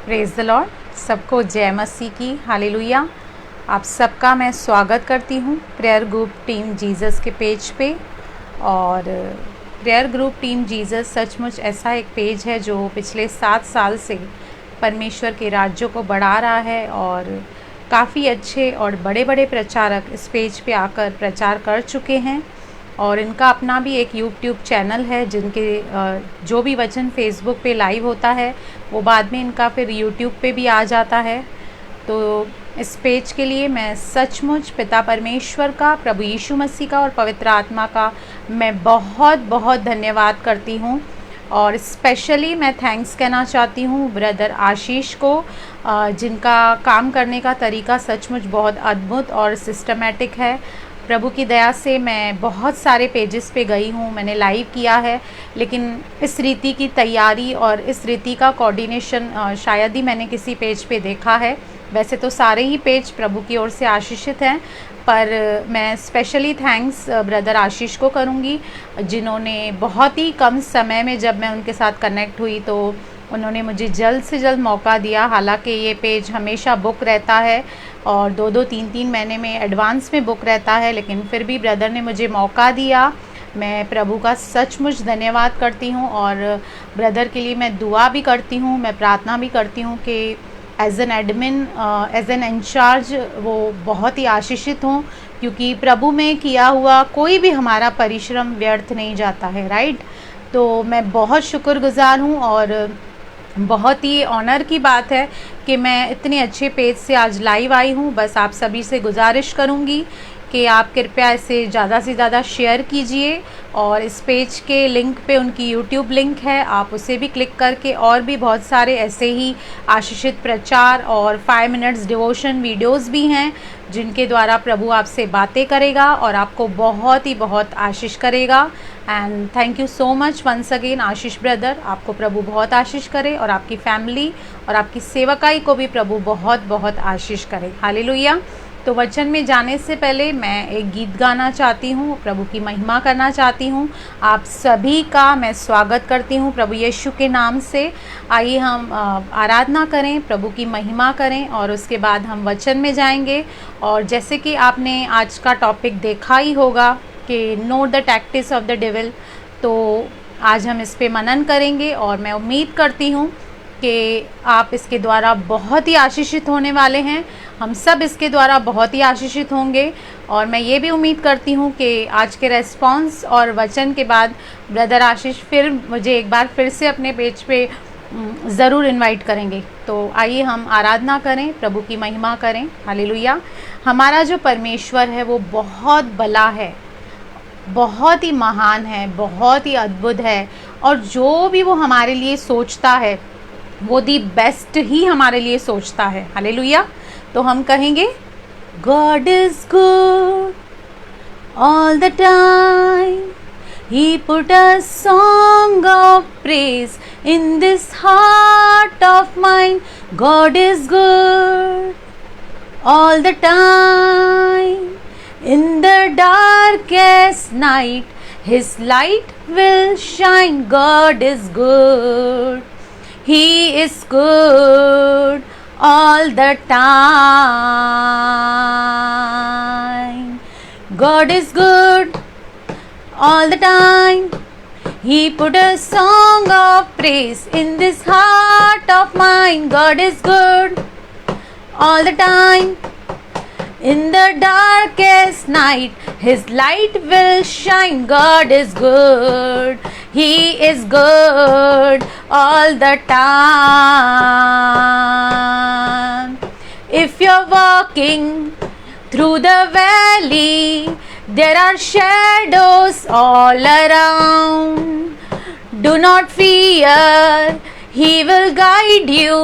Praise the Lord. सबको जय मसीह की हालेलुया। आप सबका मैं स्वागत करती हूँ प्रेयर ग्रुप टीम जीसस के पेज पे। और प्रेयर ग्रुप टीम जीसस सचमुच ऐसा एक पेज है जो पिछले 7 साल से परमेश्वर के राज्यों को बढ़ा रहा है और काफ़ी अच्छे और बड़े बड़े प्रचारक इस पेज पे आकर प्रचार कर चुके हैं। और इनका अपना भी एक यूट्यूब चैनल है जिनके जो भी वचन फेसबुक पे लाइव होता है वो बाद में इनका फिर यूट्यूब पे भी आ जाता है। तो इस पेज के लिए मैं सचमुच पिता परमेश्वर का, प्रभु यीशु मसीह का और पवित्र आत्मा का मैं बहुत बहुत धन्यवाद करती हूँ। और स्पेशली मैं थैंक्स कहना चाहती हूँ ब्रदर आशीष को, जिनका काम करने का तरीका सचमुच बहुत अद्भुत और सिस्टमेटिक है। प्रभु की दया से मैं बहुत सारे पेजेस पे गई हूँ, मैंने लाइव किया है, लेकिन इस रीति की तैयारी और इस रीति का कोऑर्डिनेशन शायद ही मैंने किसी पेज पे देखा है। वैसे तो सारे ही पेज प्रभु की ओर से आशीषित हैं, पर मैं स्पेशली थैंक्स ब्रदर आशीष को करूँगी, जिन्होंने बहुत ही कम समय में जब मैं उनके साथ कनेक्ट हुई तो उन्होंने मुझे जल्द से जल्द मौका दिया। हालांकि ये पेज हमेशा बुक रहता है और 2-2, 3-3 महीने में एडवांस में बुक रहता है, लेकिन फिर भी ब्रदर ने मुझे मौका दिया। मैं प्रभु का सचमुच धन्यवाद करती हूँ और ब्रदर के लिए मैं दुआ भी करती हूँ, मैं प्रार्थना भी करती हूँ कि as an admin, as an incharge वो बहुत ही आशीषित हों, क्योंकि प्रभु में किया हुआ कोई भी हमारा परिश्रम व्यर्थ नहीं जाता है, राइट। तो मैं बहुत शुक्रगुजार हूँ और बहुत ही ऑनर की बात है कि मैं इतने अच्छे पेज से आज लाइव आई हूँ। बस आप सभी से गुजारिश करूँगी कि आप कृपया इसे ज़्यादा से ज़्यादा शेयर कीजिए और इस पेज के लिंक पे उनकी यूट्यूब लिंक है, आप उसे भी क्लिक करके और भी बहुत सारे ऐसे ही आशीषित प्रचार और 5 मिनट्स डिवोशन वीडियोस भी हैं जिनके द्वारा प्रभु आपसे बातें करेगा और आपको बहुत ही बहुत आशीष करेगा। And thank you so much once again Ashish brother, आपको प्रभु बहुत आशीष करे और आपकी फैमिली और आपकी सेवकाई को भी प्रभु बहुत बहुत आशीष करे। हालेलुया। तो वचन में जाने से पहले मैं एक गीत गाना चाहती हूँ, प्रभु की महिमा करना चाहती हूँ। आप सभी का मैं स्वागत करती हूँ प्रभु यीशु के नाम से। आइए हम आराधना करें, प्रभु की महिमा करें और उसके बाद हम वचन में जाएंगे। और जैसे कि आपने आज का टॉपिक देखा ही होगा कि know the tactics of the devil, तो आज हम इस पे मनन करेंगे और मैं उम्मीद करती हूँ कि आप इसके द्वारा बहुत ही आशीषित होने वाले हैं। हम सब इसके द्वारा बहुत ही आशीषित होंगे और मैं ये भी उम्मीद करती हूँ कि आज के रेस्पॉन्स और वचन के बाद ब्रदर आशीष फिर मुझे एक बार फिर से अपने पेज पे ज़रूर इनवाइट करेंगे। तो आइए हम आराधना करें, प्रभु की महिमा करें। हालेलुया। हमारा जो परमेश्वर है वो बहुत भला है, बहुत ही महान है, बहुत ही अद्भुत है और जो भी वो हमारे लिए सोचता है वो दी बेस्ट ही हमारे लिए सोचता है। हालेलुया। तो हम कहेंगे God is good all the time. He put a song of praise in this heart of mine. God is good all the time. In the darkest night, His light will shine. God is good. He is good all the time. God is good all the time. He put a song of praise in this heart of mine. God is good all the time. In the darkest night, His light will shine. God is good. He is good all the time. If you're walking through the valley, there are shadows all around. Do not fear, He will guide you.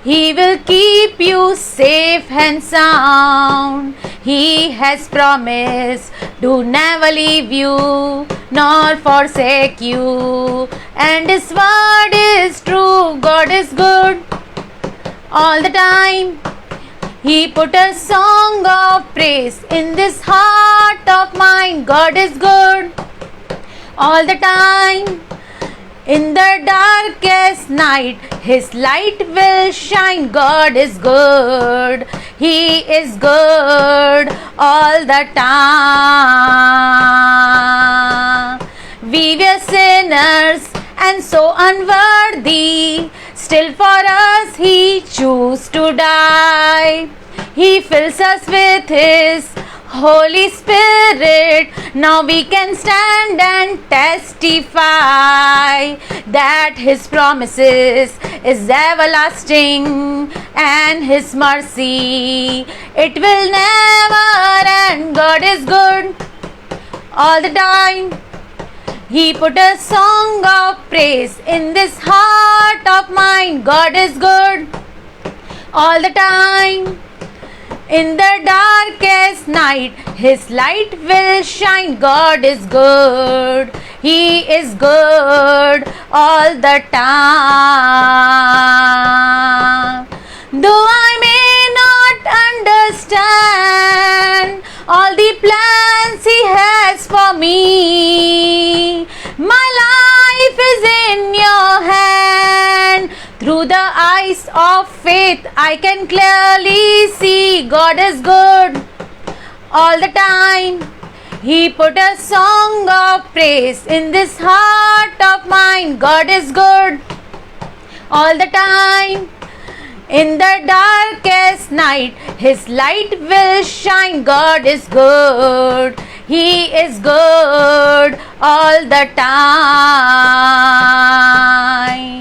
He will keep you safe and sound. He has promised to never leave you nor forsake you. And His word is true. God is good all the time. He put a song of praise in this heart of mine. God is good all the time. In the darkest night, His light will shine. God is good. He is good all the time. We were sinners and so unworthy. Still for us He chose to die. He fills us with His Holy Spirit. Now we can stand and testify that His promises is everlasting and His mercy, it will never end. God is good all the time. He put a song of praise in this heart of mine. God is good all the time. In the darkest night, His light will shine. God is good. He is good all the time. Though I may not understand all the plans He has for me, my life is in Your hand. Through the eyes of faith, I can clearly see God is good all the time. He put a song of praise in this heart of mine. God is good all the time. In the darkest night, His light will shine. God is good. He is good all the time.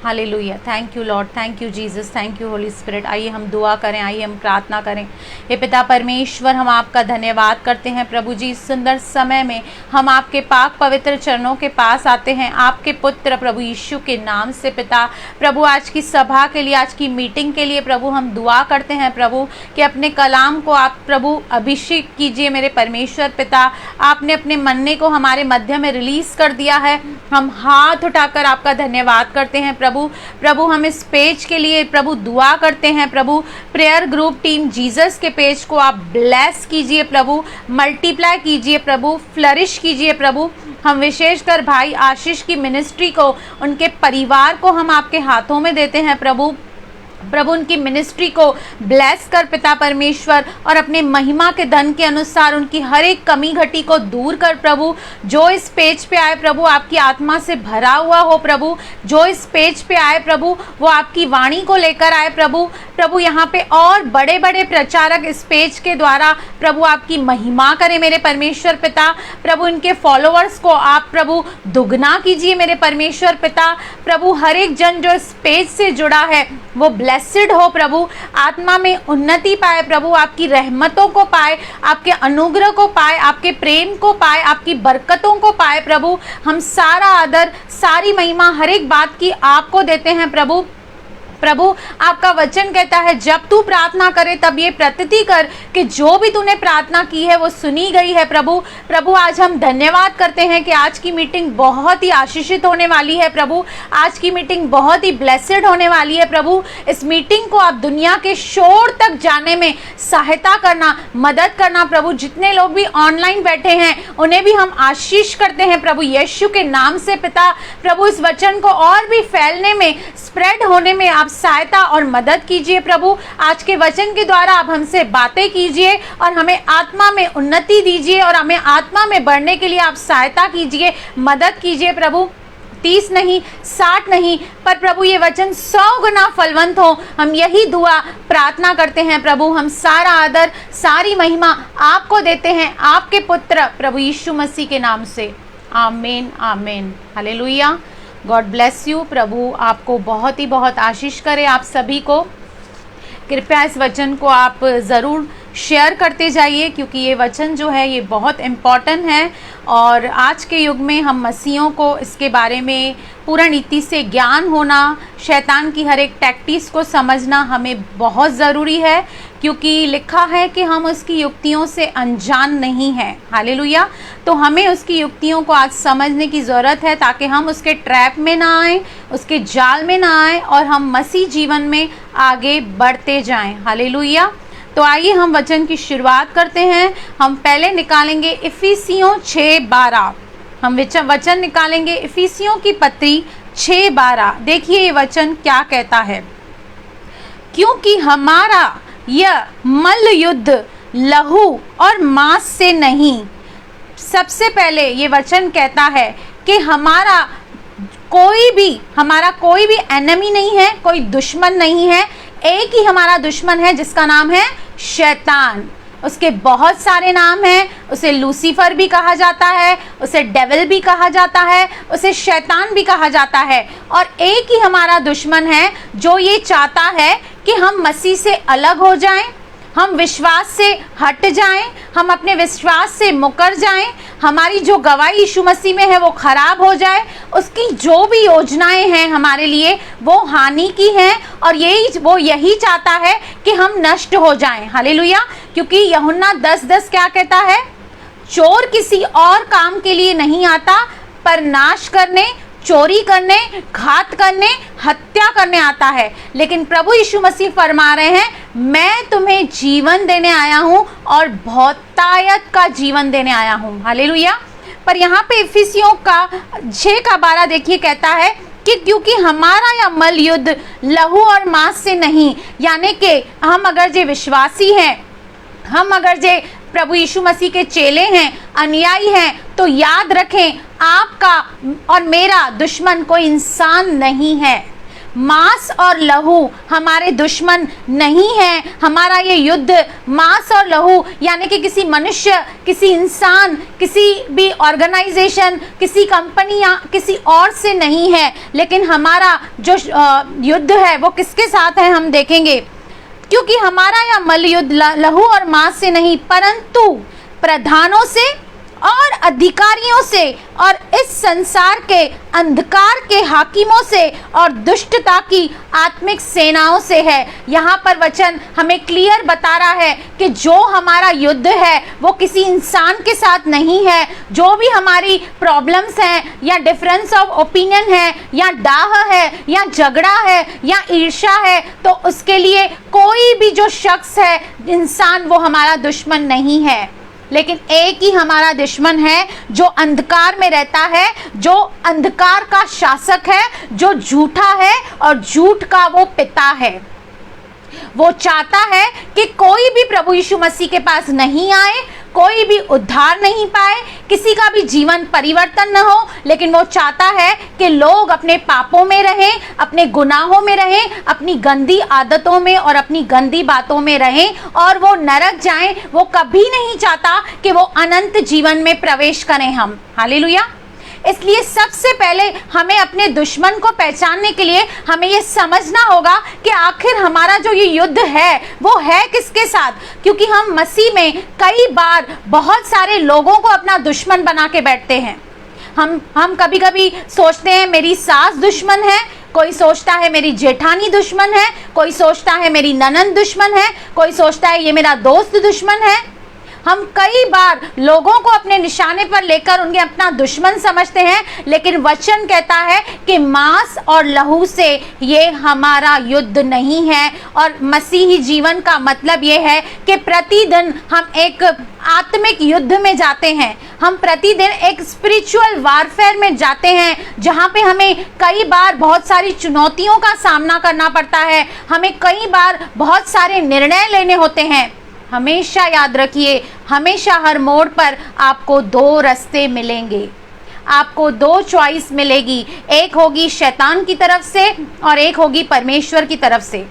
Hallelujah, thank you Lord, thank you Jesus, thank you Holy spirit. आइए हम दुआ करें, आइए हम प्रार्थना करें। हे पिता परमेश्वर, हम आपका धन्यवाद करते हैं प्रभु जी। इस सुंदर समय में हम आपके पाक पवित्र चरणों के पास आते हैं, आपके पुत्र प्रभु यीशु के नाम से। पिता प्रभु, आज की सभा के लिए, आज की मीटिंग के लिए प्रभु हम दुआ करते हैं प्रभु कि अपने कलाम को आप प्रभु अभिषेक कीजिए मेरे परमेश्वर। पिता, आपने अपने मन्ने को हमारे मध्य में रिलीज कर दिया है। हम हाथ उठाकर आपका धन्यवाद करते हैं प्रभु। प्रभु हम इस पेज के लिए प्रभु दुआ करते हैं प्रभु। प्रेयर ग्रुप टीम जीसस के पेज को आप ब्लेस कीजिए प्रभु, मल्टीप्लाई कीजिए प्रभु, फ्लरिश कीजिए प्रभु। हम विशेषकर भाई आशीष की मिनिस्ट्री को, उनके परिवार को हम आपके हाथों में देते हैं प्रभु। प्रभु उनकी मिनिस्ट्री को ब्लेस कर पिता परमेश्वर, और अपने महिमा के धन के अनुसार उनकी हर एक कमी घटी को दूर कर प्रभु। जो इस पेज पे आए प्रभु आपकी आत्मा से भरा हुआ हो प्रभु। जो इस पेज पे आए प्रभु वो आपकी वाणी को लेकर आए प्रभु। प्रभु यहाँ पे और बड़े बड़े प्रचारक इस पेज के द्वारा प्रभु आपकी महिमा करें मेरे परमेश्वर पिता। प्रभु इनके फॉलोअर्स को आप प्रभु दुगना कीजिए मेरे परमेश्वर पिता। प्रभु हर एक जन जो इस पेज से जुड़ा है वो ब्लेस्ड हो प्रभु, आत्मा में उन्नति पाए प्रभु, आपकी रहमतों को पाए, आपके अनुग्रह को पाए, आपके प्रेम को पाए, आपकी बरकतों को पाए प्रभु। हम सारा आदर, सारी महिमा, हर एक बात की आपको देते हैं प्रभु। प्रभु आपका वचन कहता है जब तू प्रार्थना करे तब ये प्रतीति कर कि जो भी तूने प्रार्थना की है वो सुनी गई है प्रभु। प्रभु आज हम धन्यवाद करते हैं कि आज की मीटिंग बहुत ही आशीषित होने वाली है प्रभु। आज की मीटिंग बहुत ही ब्लेसेड होने वाली है प्रभु। इस मीटिंग को आप दुनिया के शोर तक जाने में सहायता करना, मदद करना प्रभु। जितने लोग भी ऑनलाइन बैठे हैं उन्हें भी हम आशीष करते हैं प्रभु यीशु के नाम से पिता। प्रभु इस वचन को और भी फैलने में, स्प्रेड होने में आप सहायता और मदद कीजिए प्रभु। आज के वचन के द्वारा आप हमसे बातें कीजिए और हमें आत्मा में उन्नति दीजिए और हमें आत्मा में बढ़ने के लिए आप सहायता कीजिए, मदद कीजिए प्रभु। 30 नहीं, 60 नहीं, पर प्रभु ये वचन 100 गुना फलवंत हो। हम यही दुआ प्रार्थना करते हैं प्रभु। हम सारा आदर, सारी महिमा आपको देते हैं, आपके पुत्र प्रभु यीशु मसीह के नाम से। आमीन, आमीन, हालेलुया। God bless you. प्रभु आपको बहुत ही बहुत आशीष करे आप सभी को। कृपया इस वचन को आप ज़रूर शेयर करते जाइए, क्योंकि ये वचन जो है ये बहुत इम्पॉर्टेंट है और आज के युग में हम मसीहों को इसके बारे में पूर्ण रीति से ज्ञान होना, शैतान की हर एक टैक्टिक्स को समझना हमें बहुत ज़रूरी है, क्योंकि लिखा है कि हम उसकी युक्तियों से अनजान नहीं हैं। हालेलुया। तो हमें उसकी युक्तियों को आज समझने की ज़रूरत है ताकि हम उसके ट्रैप में ना आए, उसके जाल में ना आए और हम मसीह जीवन में आगे बढ़ते जाएं। हालेलुया। तो आइए हम वचन की शुरुआत करते हैं। हम पहले निकालेंगे इफिसियों 6:12। हम वचन निकालेंगे इफिसियों की पत्री 6:12। देखिए ये वचन क्या कहता है, क्योंकि हमारा यह मल्ल युद्ध लहू और मांस से नहीं। सबसे पहले ये वचन कहता है कि हमारा कोई भी एनिमी नहीं है, कोई दुश्मन नहीं है। एक ही हमारा दुश्मन है जिसका नाम है शैतान। उसके बहुत सारे नाम हैं, उसे लूसीफर भी कहा जाता है, उसे डेविल भी कहा जाता है, उसे शैतान भी कहा जाता है। और एक ही हमारा दुश्मन है जो ये चाहता है कि हम मसीह से अलग हो जाएं, हम विश्वास से हट जाएं, हम अपने विश्वास से मुकर जाएं, हमारी जो गवाही यीशु मसीह में है वो खराब हो जाए। उसकी जो भी योजनाएं हैं हमारे लिए वो हानि की हैं, और वो यही चाहता है कि हम नष्ट हो जाएं। हालेलुया। क्योंकि यूहन्ना 10:10 क्या कहता है, चोर किसी और काम के लिए नहीं आता पर नाश करने, चोरी करने, घात करने, हत्या करने आता है। लेकिन प्रभु यीशु मसीह फरमा रहे हैं, मैं तुम्हें जीवन देने आया हूं और बहुतायत का जीवन देने आया हूं। हालेलुया। पर यहाँ पे इफिसियों का 6:12 देखिए कहता है कि क्योंकि हमारा यह मल्ल युद्ध लहू और मांस से नहीं, यानी कि हम अगर जे विश्वासी हैं, हम अगर जे प्रभु यीशु मसीह के चेले हैं, अनुयायी हैं, तो याद रखें आपका और मेरा दुश्मन कोई इंसान नहीं है। मांस और लहू हमारे दुश्मन नहीं है। हमारा ये युद्ध मांस और लहू यानी कि किसी मनुष्य, किसी इंसान, किसी भी ऑर्गेनाइजेशन, किसी कंपनी या किसी और से नहीं है। लेकिन हमारा जो युद्ध है वो किसके साथ है हम देखेंगे। क्योंकि हमारा यह मल्ल युद्ध लहू और मांस से नहीं परंतु प्रधानों से और अधिकारियों से और इस संसार के अंधकार के हाकिमों से और दुष्टता की आत्मिक सेनाओं से है। यहाँ पर वचन हमें क्लियर बता रहा है कि जो हमारा युद्ध है वो किसी इंसान के साथ नहीं है। जो भी हमारी प्रॉब्लम्स हैं या डिफरेंस ऑफ ओपिनियन है या डाह है या झगड़ा है या ईर्ष्या है, तो उसके लिए कोई भी जो शख्स है, इंसान, वो हमारा दुश्मन नहीं है। लेकिन एक ही हमारा दुश्मन है जो अंधकार में रहता है, जो अंधकार का शासक है, जो झूठा है और झूठ का वो पिता है। वो चाहता है कि कोई भी प्रभु यीशु मसीह के पास नहीं आए, कोई भी उद्धार नहीं पाए, किसी का भी जीवन परिवर्तन न हो। लेकिन वो चाहता है कि लोग अपने पापों में रहें, अपने गुनाहों में रहें, अपनी गंदी आदतों में और अपनी गंदी बातों में रहें और वो नरक जाएं। वो कभी नहीं चाहता कि वो अनंत जीवन में प्रवेश करें हम। हालेलुया। इसलिए सबसे पहले हमें अपने दुश्मन को पहचानने के लिए हमें ये समझना होगा कि आखिर हमारा जो ये युद्ध है वो है किसके साथ। क्योंकि हम मसीह में कई बार बहुत सारे लोगों को अपना दुश्मन बना के बैठते हैं। हम कभी कभी सोचते हैं मेरी सास दुश्मन है, कोई सोचता है मेरी जेठानी दुश्मन है, कोई सोचता है मेरी ननंद दुश्मन है, कोई सोचता है ये मेरा दोस्त दुश्मन है। हम कई बार लोगों को अपने निशाने पर लेकर उन्हें अपना दुश्मन समझते हैं। लेकिन वचन कहता है कि मांस और लहू से ये हमारा युद्ध नहीं है। और मसीही जीवन का मतलब ये है कि प्रतिदिन हम एक आत्मिक युद्ध में जाते हैं। हम प्रतिदिन एक स्पिरिचुअल वारफेयर में जाते हैं, जहाँ पे हमें कई बार बहुत सारी चुनौतियों का सामना करना पड़ता है। हमें कई बार बहुत सारे निर्णय लेने होते हैं। हमेशा याद रखिए, हमेशा हर मोड़ पर आपको दो रास्ते मिलेंगे, आपको दो चॉइस मिलेगी। एक होगी शैतान की तरफ से और एक होगी परमेश्वर की तरफ से।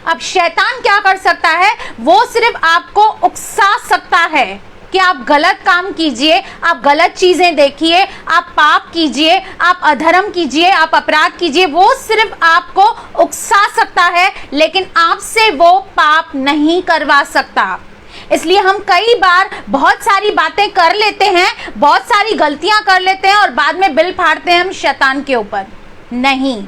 अब शैतान क्या कर सकता है, वो सिर्फ आपको उकसा सकता है कि आप गलत काम कीजिए, आप गलत चीजें देखिए, आप पाप कीजिए, आप अधर्म कीजिए, आप अपराध कीजिए। वो सिर्फ आपको उकसा सकता है, लेकिन आपसे वो पाप नहीं करवा सकता। इसलिए हम कई बार बहुत सारी बातें कर लेते हैं, बहुत सारी गलतियां कर लेते हैं और बाद में बिल फाड़ते हैं हम शैतान के ऊपर। नहीं,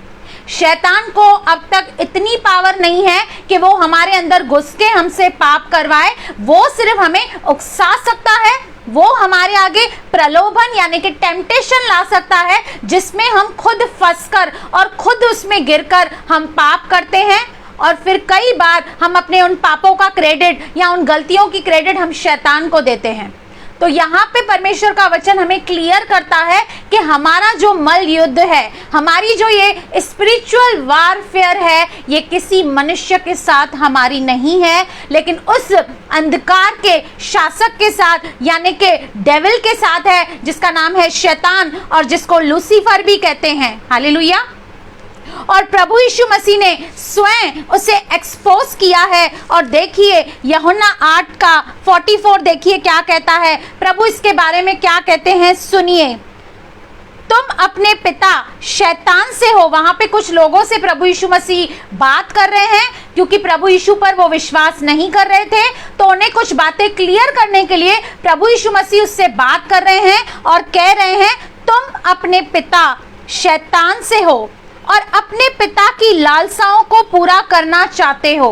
शैतान को अब तक इतनी पावर नहीं है कि वो हमारे अंदर घुस के हमसे पाप करवाए। वो सिर्फ हमें उकसा सकता है, वो हमारे आगे प्रलोभन यानी कि टेम्पटेशन ला सकता है, जिसमें हम खुद फंसकर और खुद उसमें गिरकर हम पाप करते हैं। और फिर कई बार हम अपने उन पापों का क्रेडिट या उन गलतियों की क्रेडिट हम शैतान को देते हैं। तो यहाँ पे परमेश्वर का वचन हमें क्लियर करता है कि हमारा जो मल युद्ध है, हमारी जो ये स्पिरिचुअल वारफेयर है, ये किसी मनुष्य के साथ हमारी नहीं है, लेकिन उस अंधकार के शासक के साथ, यानी कि डेविल के साथ है, जिसका नाम है शैतान और जिसको लूसीफर भी कहते हैं। हालेलुया। और प्रभु यीशु मसीह ने स्वयं उसे एक्सपोज किया है। और देखिए यूहन्ना 8:44 देखिए क्या कहता है, प्रभु इसके बारे में क्या कहते हैं, सुनिए। तुम अपने पिता शैतान से हो। वहां पे कुछ लोगों से प्रभु यीशु मसीह बात कर रहे हैं, क्योंकि प्रभु यीशु पर वो विश्वास नहीं कर रहे थे, तो उन्हें कुछ बातें क्लियर करने के लिए प्रभु यीशु मसीह उससे बात कर रहे हैं और कह रहे हैं, तुम अपने पिता शैतान से हो और अपने पिता की लालसाओं को पूरा करना चाहते हो।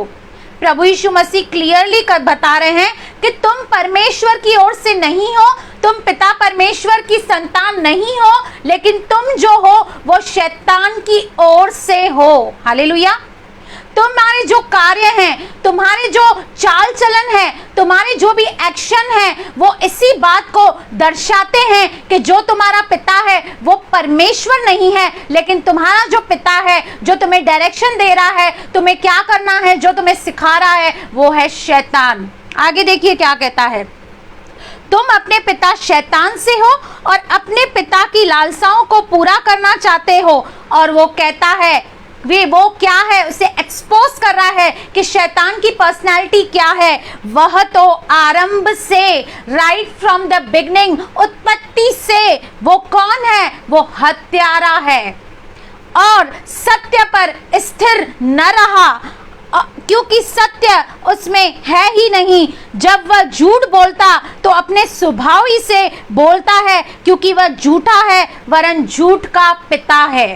प्रभु यीशु मसीह क्लियरली बता रहे हैं कि तुम परमेश्वर की ओर से नहीं हो, तुम पिता परमेश्वर की संतान नहीं हो, लेकिन तुम जो हो वो शैतान की ओर से हो। हालेलुया। तुम्हारे जो कार्य हैं, तुम्हारे जो चाल चलन है, तुम्हारे जो भी एक्शन है, वो इसी बात को दर्शाते हैं कि जो तुम्हारा पिता है वो परमेश्वर नहीं है, लेकिन तुम्हारा जो पिता है, जो तुम्हें डायरेक्शन दे रहा है, तुम्हें क्या करना है, जो तुम्हें सिखा रहा है, वो है शैतान। आगे देखिए क्या कहता है, तुम अपने पिता शैतान से हो और अपने पिता की लालसाओं को पूरा करना चाहते हो। और वो कहता है, वो क्या है, उसे एक्सपोज कर रहा है कि शैतान की पर्सनालिटी क्या है। वह तो आरंभ से, राइट फ्रॉम द बिगनिंग, उत्पत्ति से वो कौन है, वो हत्यारा है और सत्य पर स्थिर न रहा, क्योंकि सत्य उसमें है ही नहीं। जब वह झूठ बोलता तो अपने स्वभाव ही से बोलता है, क्योंकि वह झूठा है, वरन झूठ का पिता है।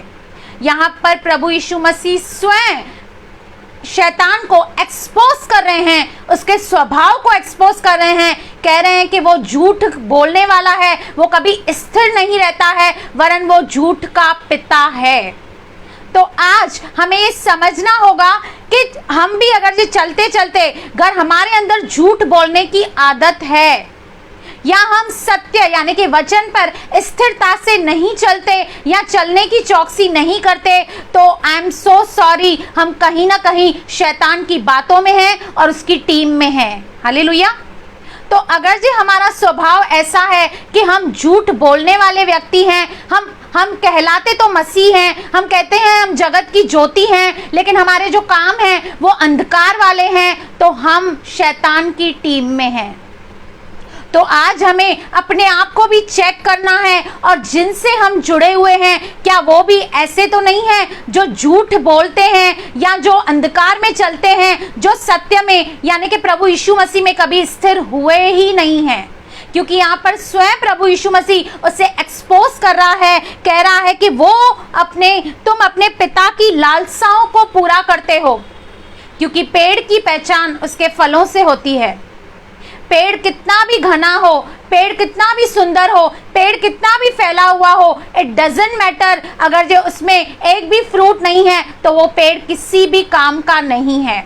यहाँ पर प्रभु यीशु मसीह स्वयं शैतान को एक्सपोज कर रहे हैं, उसके स्वभाव को एक्सपोज कर रहे हैं, कह रहे हैं कि वो झूठ बोलने वाला है, वो कभी स्थिर नहीं रहता है, वरन वो झूठ का पिता है। तो आज हमें ये समझना होगा कि हम भी अगर ये चलते चलते अगर हमारे अंदर झूठ बोलने की आदत है, या हम सत्य यानी कि वचन पर स्थिरता से नहीं चलते या चलने की चौकसी नहीं करते, तो आई एम सो सॉरी, हम कहीं ना कहीं शैतान की बातों में हैं और उसकी टीम में हैं। हालेलुया। तो अगर जी हमारा स्वभाव ऐसा है कि हम झूठ बोलने वाले व्यक्ति हैं, हम कहलाते तो मसीह हैं, हम कहते हैं हम जगत की ज्योति हैं, लेकिन हमारे जो काम हैं वो अंधकार वाले हैं, तो हम शैतान की टीम में हैं। तो आज हमें अपने आप को भी चेक करना है, और जिनसे हम जुड़े हुए हैं क्या वो भी ऐसे तो नहीं हैं जो झूठ बोलते हैं या जो अंधकार में चलते हैं, जो सत्य में यानी कि प्रभु यीशु मसीह में कभी स्थिर हुए ही नहीं हैं। क्योंकि यहाँ पर स्वयं प्रभु यीशु मसीह उसे एक्सपोज कर रहा है, कह रहा है कि तुम अपने पिता की लालसाओं को पूरा करते हो, क्योंकि पेड़ की पहचान उसके फलों से होती है। पेड़ कितना भी घना हो, पेड़ कितना भी सुंदर हो, पेड़ कितना भी फैला हुआ हो, इट डजंट मैटर, अगर जो उसमें एक भी फ्रूट नहीं है तो वो पेड़ किसी भी काम का नहीं है।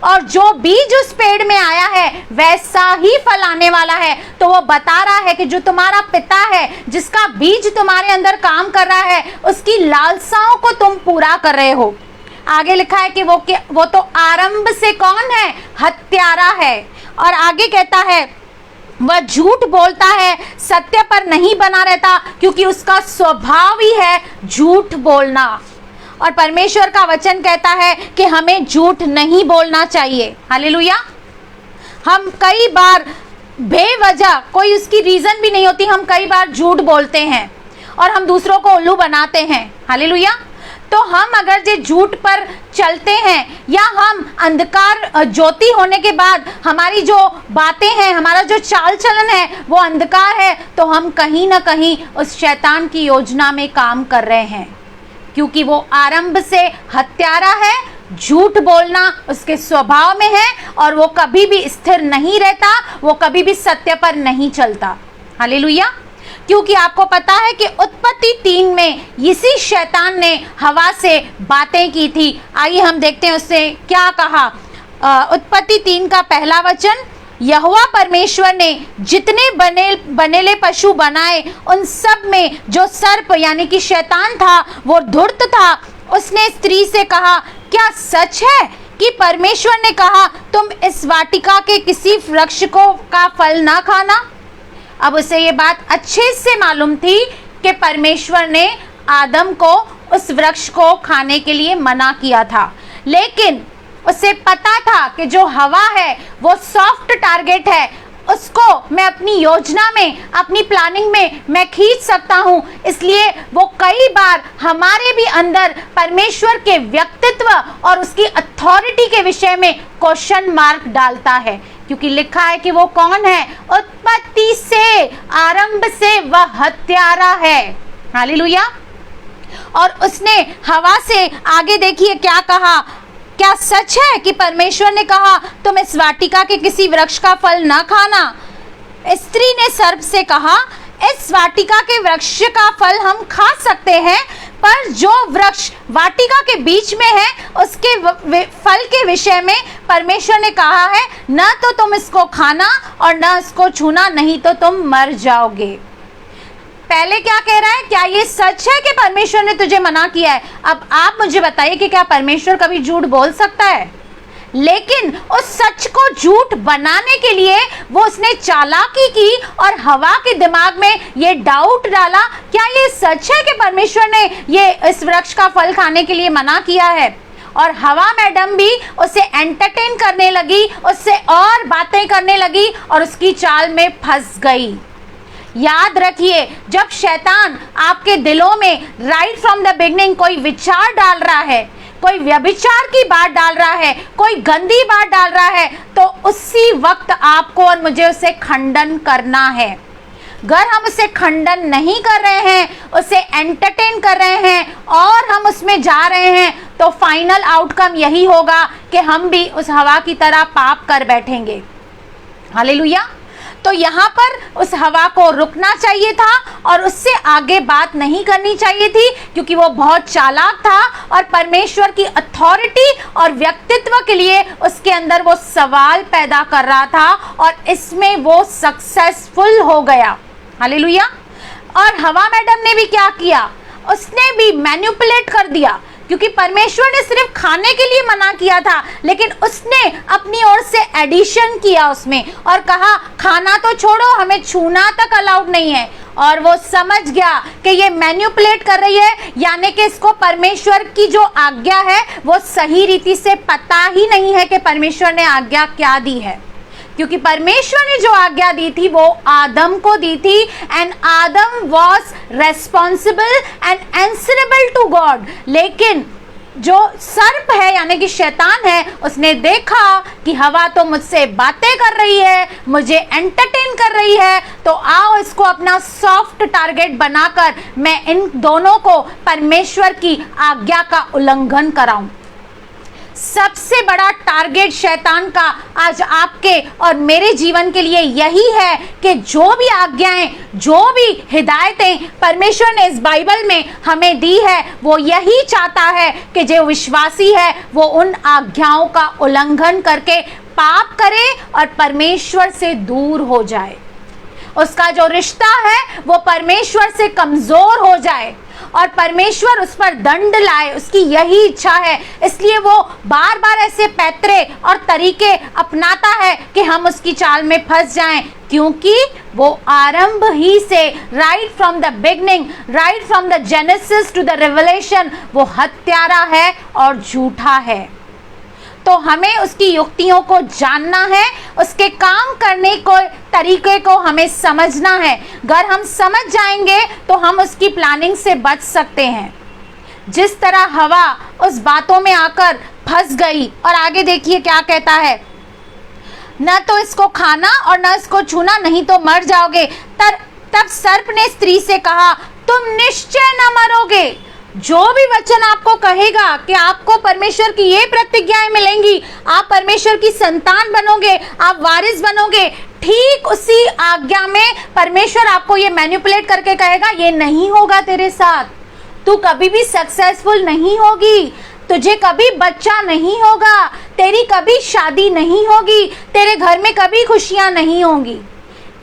और जो बीज उस पेड़ में आया है वैसा ही फल आने वाला है। तो वो बता रहा है कि जो तुम्हारा पिता है, जिसका बीज तुम्हारे अंदर काम कर रहा है, उसकी लालसाओं को तुम पूरा कर रहे हो। आगे लिखा है कि वो तो आरंभ से कौन है, हत्यारा है। और आगे कहता है वह झूठ बोलता है, सत्य पर नहीं बना रहता, क्योंकि उसका स्वभाव ही है झूठ बोलना। और परमेश्वर का वचन कहता है कि हमें झूठ नहीं बोलना चाहिए। हालेलुया। हम कई बार बेवजह, कोई उसकी रीजन भी नहीं होती, हम कई बार झूठ बोलते हैं और हम दूसरों को उल्लू बनाते हैं। हालेलुया। तो हम अगर जो झूठ पर चलते हैं, या हम अंधकार ज्योति होने के बाद हमारी जो बातें हैं, हमारा जो चाल चलन है वो अंधकार है, तो हम कहीं ना कहीं उस शैतान की योजना में काम कर रहे हैं, क्योंकि वो आरंभ से हत्यारा है, झूठ बोलना उसके स्वभाव में है, और वो कभी भी स्थिर नहीं रहता, वो कभी भी सत्य पर नहीं चलता। हालेलुया। क्योंकि आपको पता है कि उत्पत्ति 3 में इसी शैतान ने हवा से बातें की थी। आइए हम देखते हैं उससे क्या कहा। उत्पत्ति 3 का पहला वचन, यहोवा परमेश्वर ने जितने बनेले पशु बनाए उन सब में जो सर्प यानी कि शैतान था वो धूर्त था। उसने स्त्री से कहा, क्या सच है कि परमेश्वर ने कहा तुम इस वाटिका के किसी वृक्ष को का फल ना खाना? अब उसे ये बात अच्छे से मालूम थी कि परमेश्वर ने आदम को उस वृक्ष को खाने के लिए मना किया था, लेकिन उसे पता था कि जो हवा है वो सॉफ्ट टारगेट है, उसको मैं अपनी योजना में, अपनी प्लानिंग में मैं खींच सकता हूं। इसलिए वो कई बार हमारे भी अंदर परमेश्वर के व्यक्तित्व और उसकी अथॉरिटी के विषय में क्वेश्चन मार्क डालता है, क्योंकि लिखा है कि वो कौन है? उत्पत्ति से, आरंभ से वह हत्यारा है। हालेलुया। और उसने हवा से आगे देखिए क्या कहा, क्या सच है कि परमेश्वर ने कहा तुम इस वाटिका के किसी वृक्ष का फल न खाना? स्त्री ने सर्प से कहा, इस वाटिका के वृक्ष का फल हम खा सकते हैं, पर जो वृक्ष वाटिका के बीच में है उसके फल के विषय में परमेश्वर ने कहा है न तो तुम इसको खाना और न इसको छूना, नहीं तो तुम मर जाओगे। पहले क्या कह रहा है? क्या ये सच है कि परमेश्वर ने तुझे मना किया है? अब आप मुझे बताइए कि क्या परमेश्वर कभी झूठ बोल सकता है? लेकिन उस सच को झूठ बनाने के लिए वो उसने चालाकी की और हवा के दिमाग में ये डाउट डाला, क्या ये सच है कि परमेश्वर ने ये इस वृक्ष का फल खाने के लिए मना किया है? और हवा मैडम भी उसे एंटरटेन करने लगी, उससे और बातें करने लगी और उसकी चाल में फंस गई। याद रखिए, जब शैतान आपके दिलों में राइट फ्रॉम द बिगनिंग कोई विचार डाल रहा है, कोई व्यभिचार की बात डाल रहा है, कोई गंदी बात डाल रहा है, तो उसी वक्त आपको और मुझे उसे खंडन करना है। अगर हम उसे खंडन नहीं कर रहे हैं, उसे एंटरटेन कर रहे हैं और हम उसमें जा रहे हैं, तो फाइनल आउटकम यही होगा कि हम भी उस हवा की तरह पाप कर बैठेंगे। हालेलुया। तो यहाँ पर उस हवा को रुकना चाहिए था और उससे आगे बात नहीं करनी चाहिए थी, क्योंकि वो बहुत चालाक था और परमेश्वर की अथॉरिटी और व्यक्तित्व के लिए उसके अंदर वो सवाल पैदा कर रहा था और इसमें वो सक्सेसफुल हो गया। हालेलुया। और हवा मैडम ने भी क्या किया? उसने भी मैनिपुलेट कर दिया, क्योंकि परमेश्वर ने सिर्फ खाने के लिए मना किया था, लेकिन उसने अपनी ओर से एडिशन किया उसमें और कहा खाना तो छोड़ो, हमें छूना तक अलाउड नहीं है। और वो समझ गया कि ये मैनिपुलेट कर रही है, यानी कि इसको परमेश्वर की जो आज्ञा है वो सही रीति से पता ही नहीं है कि परमेश्वर ने आज्ञा क्या दी है, क्योंकि परमेश्वर ने जो आज्ञा दी थी वो आदम को दी थी and Adam was responsible and answerable to God. लेकिन जो सर्प है यानी कि शैतान है, उसने देखा कि हवा तो मुझसे बातें कर रही है, मुझे एंटरटेन कर रही है, तो आओ इसको अपना सॉफ्ट टारगेट बनाकर मैं इन दोनों को परमेश्वर की आज्ञा का उल्लंघन कराऊं। सबसे बड़ा टारगेट शैतान का आज आपके और मेरे जीवन के लिए यही है कि जो भी आज्ञाएं, जो भी हिदायतें परमेश्वर ने इस बाइबल में हमें दी है, वो यही चाहता है कि जो विश्वासी है वो उन आज्ञाओं का उल्लंघन करके पाप करे और परमेश्वर से दूर हो जाए। उसका जो रिश्ता है वो परमेश्वर से कमजोर हो जाए और परमेश्वर उस पर दंड लाए, उसकी यही इच्छा है। इसलिए वो बार बार ऐसे पैतरे और तरीके अपनाता है कि हम उसकी चाल में फंस जाएं, क्योंकि वो आरंभ ही से right from the beginning, right from the Genesis to the Revelation वो हत्यारा है और झूठा है। तो हमें उसकी युक्तियों को जानना है, उसके काम करने को तरीके को हमें समझना है। अगर हम समझ जाएंगे तो हम उसकी प्लानिंग से बच सकते हैं। जिस तरह हवा उस बातों में आकर फंस गई और आगे देखिए क्या कहता है, न तो इसको खाना और न इसको छूना, नहीं तो मर जाओगे। तब सर्प ने स्त्री से कहा, तुम निश्चय न मरोगे। जो भी वचन आपको कहेगा कि आपको परमेश्वर की ये प्रतिज्ञाएं मिलेंगी, आप परमेश्वर की संतान बनोगे, आप वारिस बनोगे, ठीक उसी आज्ञा में परमेश्वर आपको ये मैनिपुलेट करके कहेगा ये नहीं होगा तेरे साथ, तू कभी भी सक्सेसफुल नहीं होगी, तुझे कभी बच्चा नहीं होगा, तेरी कभी शादी नहीं होगी, तेरे घर में कभी खुशियां नहीं होंगी।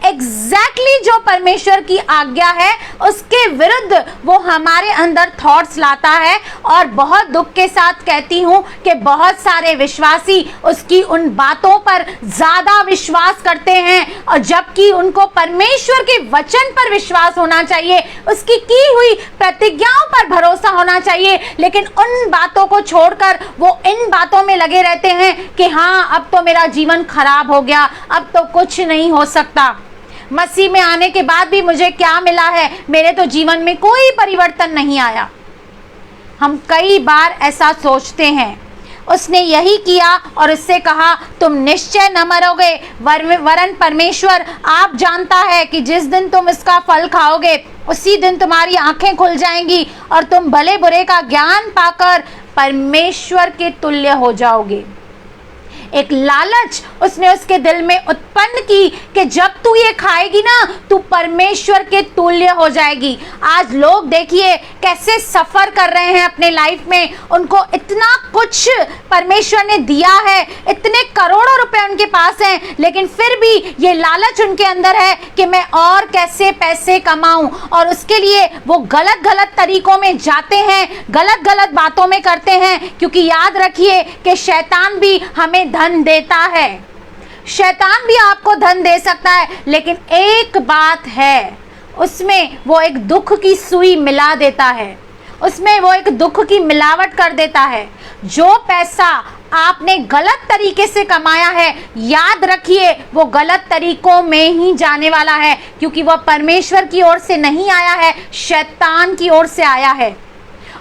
एग्जैक्टली जो परमेश्वर की आज्ञा है उसके विरुद्ध वो हमारे अंदर थॉट्स लाता है। और बहुत दुख के साथ कहती हूँ कि बहुत सारे विश्वासी उसकी उन बातों पर ज्यादा विश्वास करते हैं, और जबकि उनको परमेश्वर के वचन पर विश्वास होना चाहिए, उसकी की हुई प्रतिज्ञाओं पर भरोसा होना चाहिए, लेकिन उन बातों को छोड़कर वो इन बातों में लगे रहते हैं कि हाँ अब तो मेरा जीवन खराब हो गया, अब तो कुछ नहीं हो सकता, मसीह में आने के बाद भी मुझे क्या मिला है, मेरे तो जीवन में कोई परिवर्तन नहीं आया। हम कई बार ऐसा सोचते हैं। उसने यही किया और उससे कहा तुम निश्चय न मरोगे, वरन परमेश्वर आप जानता है कि जिस दिन तुम इसका फल खाओगे उसी दिन तुम्हारी आंखें खुल जाएंगी और तुम भले बुरे का ज्ञान पाकर परमेश्वर के तुल्य हो जाओगे। एक लालच उसने उसके दिल में उत्पन्न की कि जब तू ये खाएगी ना तू परमेश्वर के तुल्य हो जाएगी। आज लोग देखिए कैसे सफर कर रहे हैं अपने लाइफ में, उनको इतना कुछ परमेश्वर ने दिया है, इतने करोड़ों रुपए उनके पास हैं, लेकिन फिर भी ये लालच उनके अंदर है कि मैं और कैसे पैसे कमाऊं, और उसके लिए वो गलत गलत तरीकों में जाते हैं, गलत गलत बातों में करते हैं। क्योंकि याद रखिए कि शैतान भी हमें धन देता है, शैतान भी आपको धन दे सकता है, लेकिन एक बात है, उसमें वो एक दुख की सुई मिला देता है, उसमें वो एक दुख की मिलावट कर देता है। जो पैसा आपने गलत तरीके से कमाया है, याद रखिए वो गलत तरीकों में ही जाने वाला है, क्योंकि वह परमेश्वर की ओर से नहीं आया है, शैतान की ओर से आया है।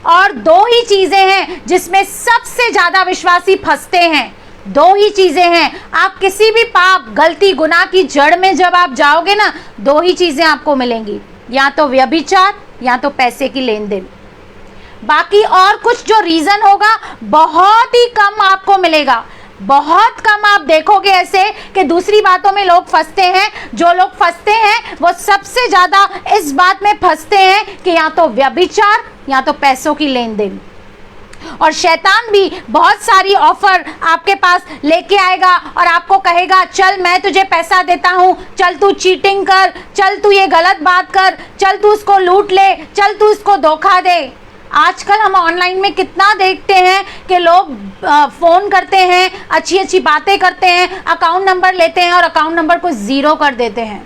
और दो ही चीजें हैं जिसमें सबसे ज्यादा विश्वासी फंसते हैं, दो ही चीजें हैं। आप किसी भी पाप गलती गुनाह की जड़ में जब आप जाओगे ना, दो ही चीजें आपको मिलेंगी, या तो व्यभिचार या तो पैसे की लेन देन। बाकी और कुछ जो रीजन होगा बहुत ही कम आपको मिलेगा, बहुत कम आप देखोगे ऐसे कि दूसरी बातों में लोग फंसते हैं। जो लोग फंसते हैं वो सबसे ज्यादा इस बात में फंसते हैं कि या तो व्यभिचार या तो पैसों की लेन देन। और शैतान भी बहुत सारी ऑफर आपके पास लेके आएगा और आपको कहेगा चल मैं तुझे पैसा देता हूँ, चल तू चीटिंग कर, चल तू ये गलत बात कर, चल तू उसको लूट ले, चल तू उसको धोखा दे। आजकल हम ऑनलाइन में कितना देखते हैं कि लोग फ़ोन करते हैं, अच्छी अच्छी बातें करते हैं, अकाउंट नंबर लेते हैं और अकाउंट नंबर को ज़ीरो कर देते हैं।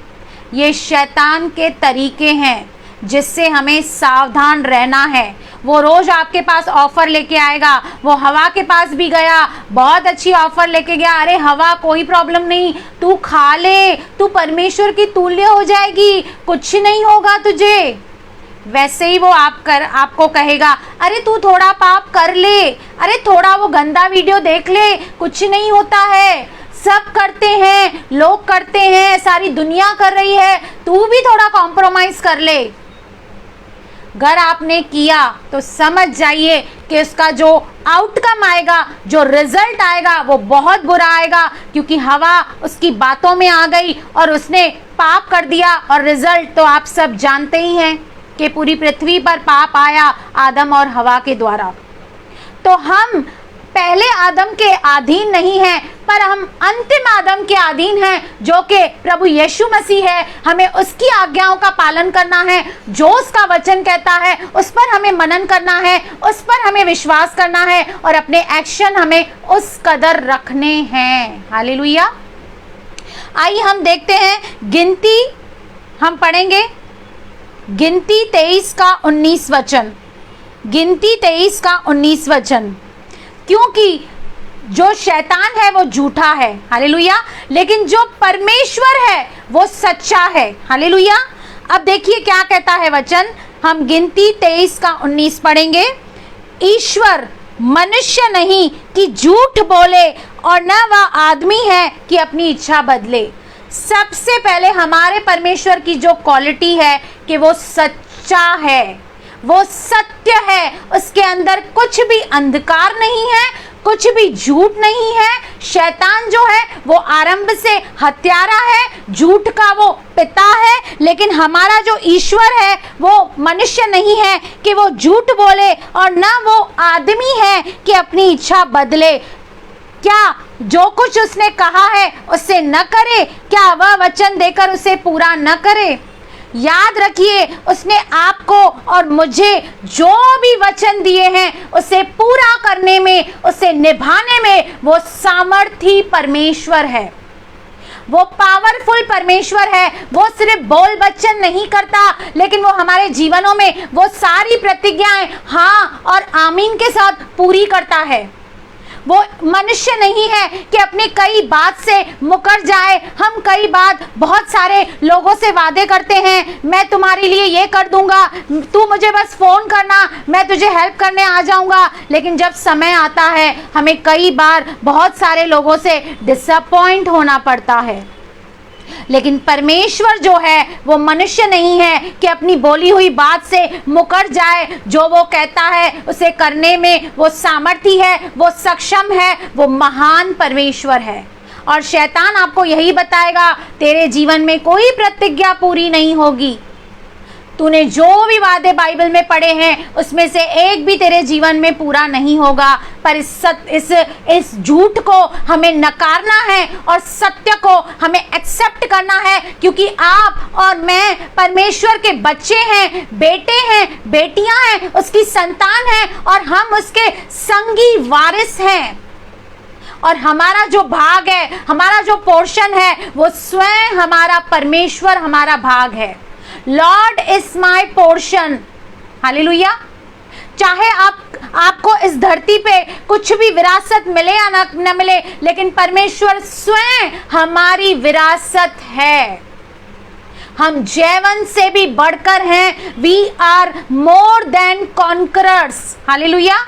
ये शैतान के तरीके हैं जिससे हमें सावधान रहना है। वो रोज़ आपके पास ऑफ़र लेके आएगा। वो हवा के पास भी गया, बहुत अच्छी ऑफ़र लेके गया, अरे हवा कोई प्रॉब्लम नहीं, तू खा ले, तू परमेश्वर की तुल्य हो जाएगी, कुछ नहीं होगा तुझे। वैसे ही वो आपको कहेगा अरे तू थोड़ा पाप कर ले, अरे थोड़ा वो गंदा वीडियो देख ले, कुछ नहीं होता है, सब करते हैं, लोग करते हैं, सारी दुनिया कर रही है, तू भी थोड़ा कॉम्प्रोमाइज कर ले। अगर आपने किया तो समझ जाइए कि उसका जो आउटकम आएगा, जो रिजल्ट आएगा वो बहुत बुरा आएगा, क्योंकि हवा उसकी बातों में आ गई और उसने पाप कर दिया। और रिजल्ट तो आप सब जानते ही हैं कि पूरी पृथ्वी पर पाप आया आदम और हवा के द्वारा। तो हम पहले आदम के अधीन नहीं हैं, पर हम अंतिम आदम के अधीन हैं, जो कि प्रभु यीशु मसीह है। हमें उसकी आज्ञाओं का पालन करना है, जो उसका वचन कहता है उस पर हमें मनन करना है, उस पर हमें विश्वास करना है और अपने एक्शन हमें उस कदर रखने हैं। हालेलुया। आइए हम देखते हैं गिनती, हम पढ़ेंगे गिनती 23 का 19 वचन, गिनती 23 का 19 वचन। क्योंकि जो शैतान है वो झूठा है, हालेलुया, लेकिन जो परमेश्वर है वो सच्चा है, हालेलुया। अब देखिए क्या कहता है वचन, हम गिनती 23 का 19 पढ़ेंगे। ईश्वर मनुष्य नहीं कि झूठ बोले और न वह आदमी है कि अपनी इच्छा बदले। सबसे पहले हमारे परमेश्वर की जो क्वालिटी है कि वो सच्चा है, वो सत्य है, उसके अंदर कुछ भी अंधकार नहीं है, कुछ भी झूठ नहीं है। शैतान जो है वो आरंभ से हत्यारा है, झूठ का वो पिता है, लेकिन हमारा जो ईश्वर है वो मनुष्य नहीं है कि वो झूठ बोले और ना वो आदमी है कि अपनी इच्छा बदले। क्या जो कुछ उसने कहा है उससे न करे? क्या वह वचन देकर उसे पूरा न करे? याद रखिए, उसने आपको और मुझे जो भी वचन दिए हैं उसे पूरा करने में, उसे निभाने में वो सामर्थी परमेश्वर है, वो पावरफुल परमेश्वर है। वो सिर्फ बोल वचन नहीं करता, लेकिन वो हमारे जीवनों में वो सारी प्रतिज्ञाएं हाँ और आमीन के साथ पूरी करता है। वो मनुष्य नहीं है कि अपनी कई बात से मुकर जाए। हम कई बार बहुत सारे लोगों से वादे करते हैं, मैं तुम्हारे लिए ये कर दूंगा, तू मुझे बस फोन करना, मैं तुझे हेल्प करने आ जाऊंगा। लेकिन जब समय आता है हमें कई बार बहुत सारे लोगों से डिसअपॉइंट होना पड़ता है। लेकिन परमेश्वर जो है वो मनुष्य नहीं है कि अपनी बोली हुई बात से मुकर जाए। जो वो कहता है उसे करने में वो सामर्थी है, वो सक्षम है, वो महान परमेश्वर है। और शैतान आपको यही बताएगा, तेरे जीवन में कोई प्रतिज्ञा पूरी नहीं होगी। तूने जो भी वादे बाइबल में पढ़े हैं उसमें से एक भी तेरे जीवन में पूरा नहीं होगा। पर इस झूठ को हमें नकारना है और सत्य को हमें एक्सेप्ट करना है, क्योंकि आप और मैं परमेश्वर के बच्चे हैं, बेटे हैं, बेटियां हैं, उसकी संतान हैं और हम उसके संगी वारिस हैं। और हमारा जो भाग है, हमारा जो पोर्शन है, वो स्वयं हमारा परमेश्वर हमारा भाग है। Lord is my portion. Hallelujah. चाहे आपको इस धरती पे कुछ भी विरासत मिले या न मिले, लेकिन परमेश्वर स्वयं हमारी विरासत है। हम जयवन से भी बढ़कर हैं। We are more than conquerors. Hallelujah.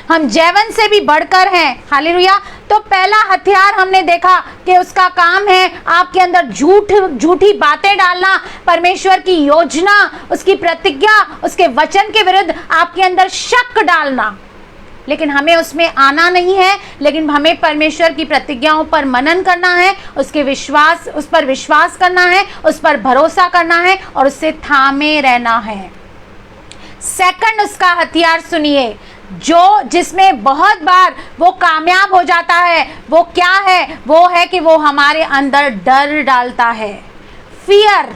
हम जयवन से भी बढ़कर हैं। हालेलुया। तो पहला हथियार हमने देखा कि उसका काम है आपके अंदर झूठी बातें डालना, परमेश्वर की योजना, उसकी प्रतिज्ञा, उसके वचन के विरुद्ध आपके अंदर शक डालना। लेकिन हमें उसमें आना नहीं है, लेकिन हमें परमेश्वर की प्रतिज्ञाओं पर मनन करना है, उस पर विश्वास करना है, उस पर भरोसा करना है और उससे थामे रहना है। सेकंड उसका हथियार सुनिए, जिसमें बहुत बार वो कामयाब हो जाता है, वो क्या है? वो है कि वो हमारे अंदर डर डालता है, फियर।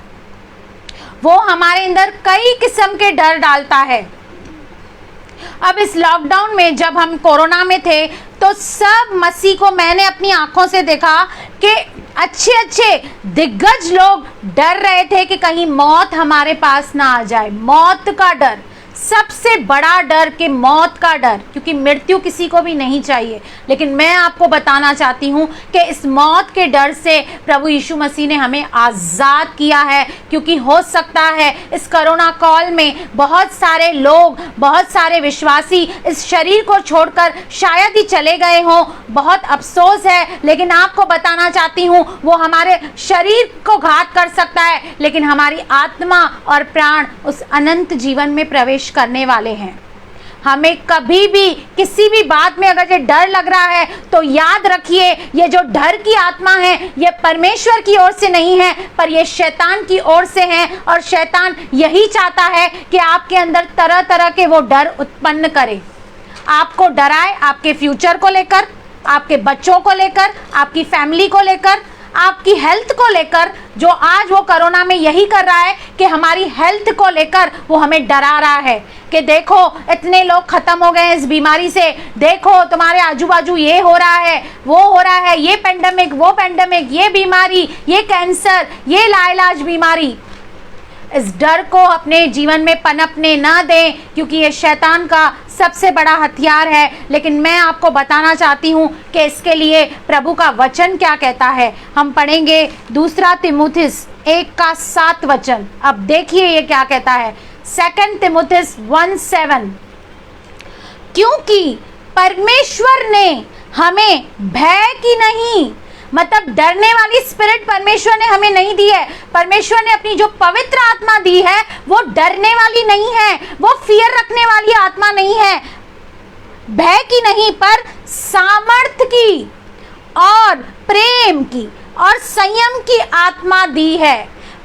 वो हमारे अंदर कई किस्म के डर डालता है। अब इस लॉकडाउन में जब हम कोरोना में थे तो सब मसीह को मैंने अपनी आंखों से देखा कि अच्छे दिग्गज लोग डर रहे थे कि कहीं मौत हमारे पास ना आ जाए। मौत का डर, सबसे बड़ा डर कि मौत का डर, क्योंकि मृत्यु किसी को भी नहीं चाहिए। लेकिन मैं आपको बताना चाहती हूँ कि इस मौत के डर से प्रभु यीशु मसीह ने हमें आज़ाद किया है, क्योंकि हो सकता है इस कोरोना काल में बहुत सारे लोग, बहुत सारे विश्वासी इस शरीर को छोड़कर शायद ही चले गए हों। बहुत अफसोस है, लेकिन आपको बताना चाहती हूँ वो हमारे शरीर को घात कर सकता है, लेकिन हमारी आत्मा और प्राण उस अनंत जीवन में प्रवेश करने वाले हैं। हमें कभी भी किसी भी बात में अगर ये डर लग रहा है तो याद रखिए, ये जो डर की आत्मा है ये परमेश्वर की ओर से नहीं है, पर ये शैतान की ओर से है। और शैतान यही चाहता है कि आपके अंदर तरह तरह के वो डर उत्पन्न करे, आपको डराए, आपके फ्यूचर को लेकर, आपके बच्चों को लेकर, आपकी फैमिली को लेकर, आपकी हेल्थ को लेकर। जो आज वो कोरोना में यही कर रहा है कि हमारी हेल्थ को लेकर वो हमें डरा रहा है कि देखो इतने लोग खत्म हो गए हैं इस बीमारी से, देखो तुम्हारे आजू बाजू ये हो रहा है, वो हो रहा है, ये पेंडेमिक, वो पेंडेमिक, ये बीमारी, ये कैंसर, ये लाइलाज बीमारी। इस डर को अपने जीवन में पनपने ना दें, क्योंकि ये शैतान का सबसे बड़ा हथियार है। लेकिन मैं आपको बताना चाहती हूँ कि इसके लिए प्रभु का वचन क्या कहता है। हम पढ़ेंगे 2 तिमुथियुस 1:7। अब देखिए ये क्या कहता है। 2 तिमुथियुस 1:7, क्योंकि परमेश्वर ने हमें भय की नहीं, मतलब डरने वाली स्पिरिट परमेश्वर ने हमें नहीं दी है। परमेश्वर ने अपनी जो पवित्र आत्मा दी है वो डरने वाली नहीं है, वो फियर रखने वाली आत्मा नहीं है। भय की नहीं, पर सामर्थ की और प्रेम की और संयम की आत्मा दी है।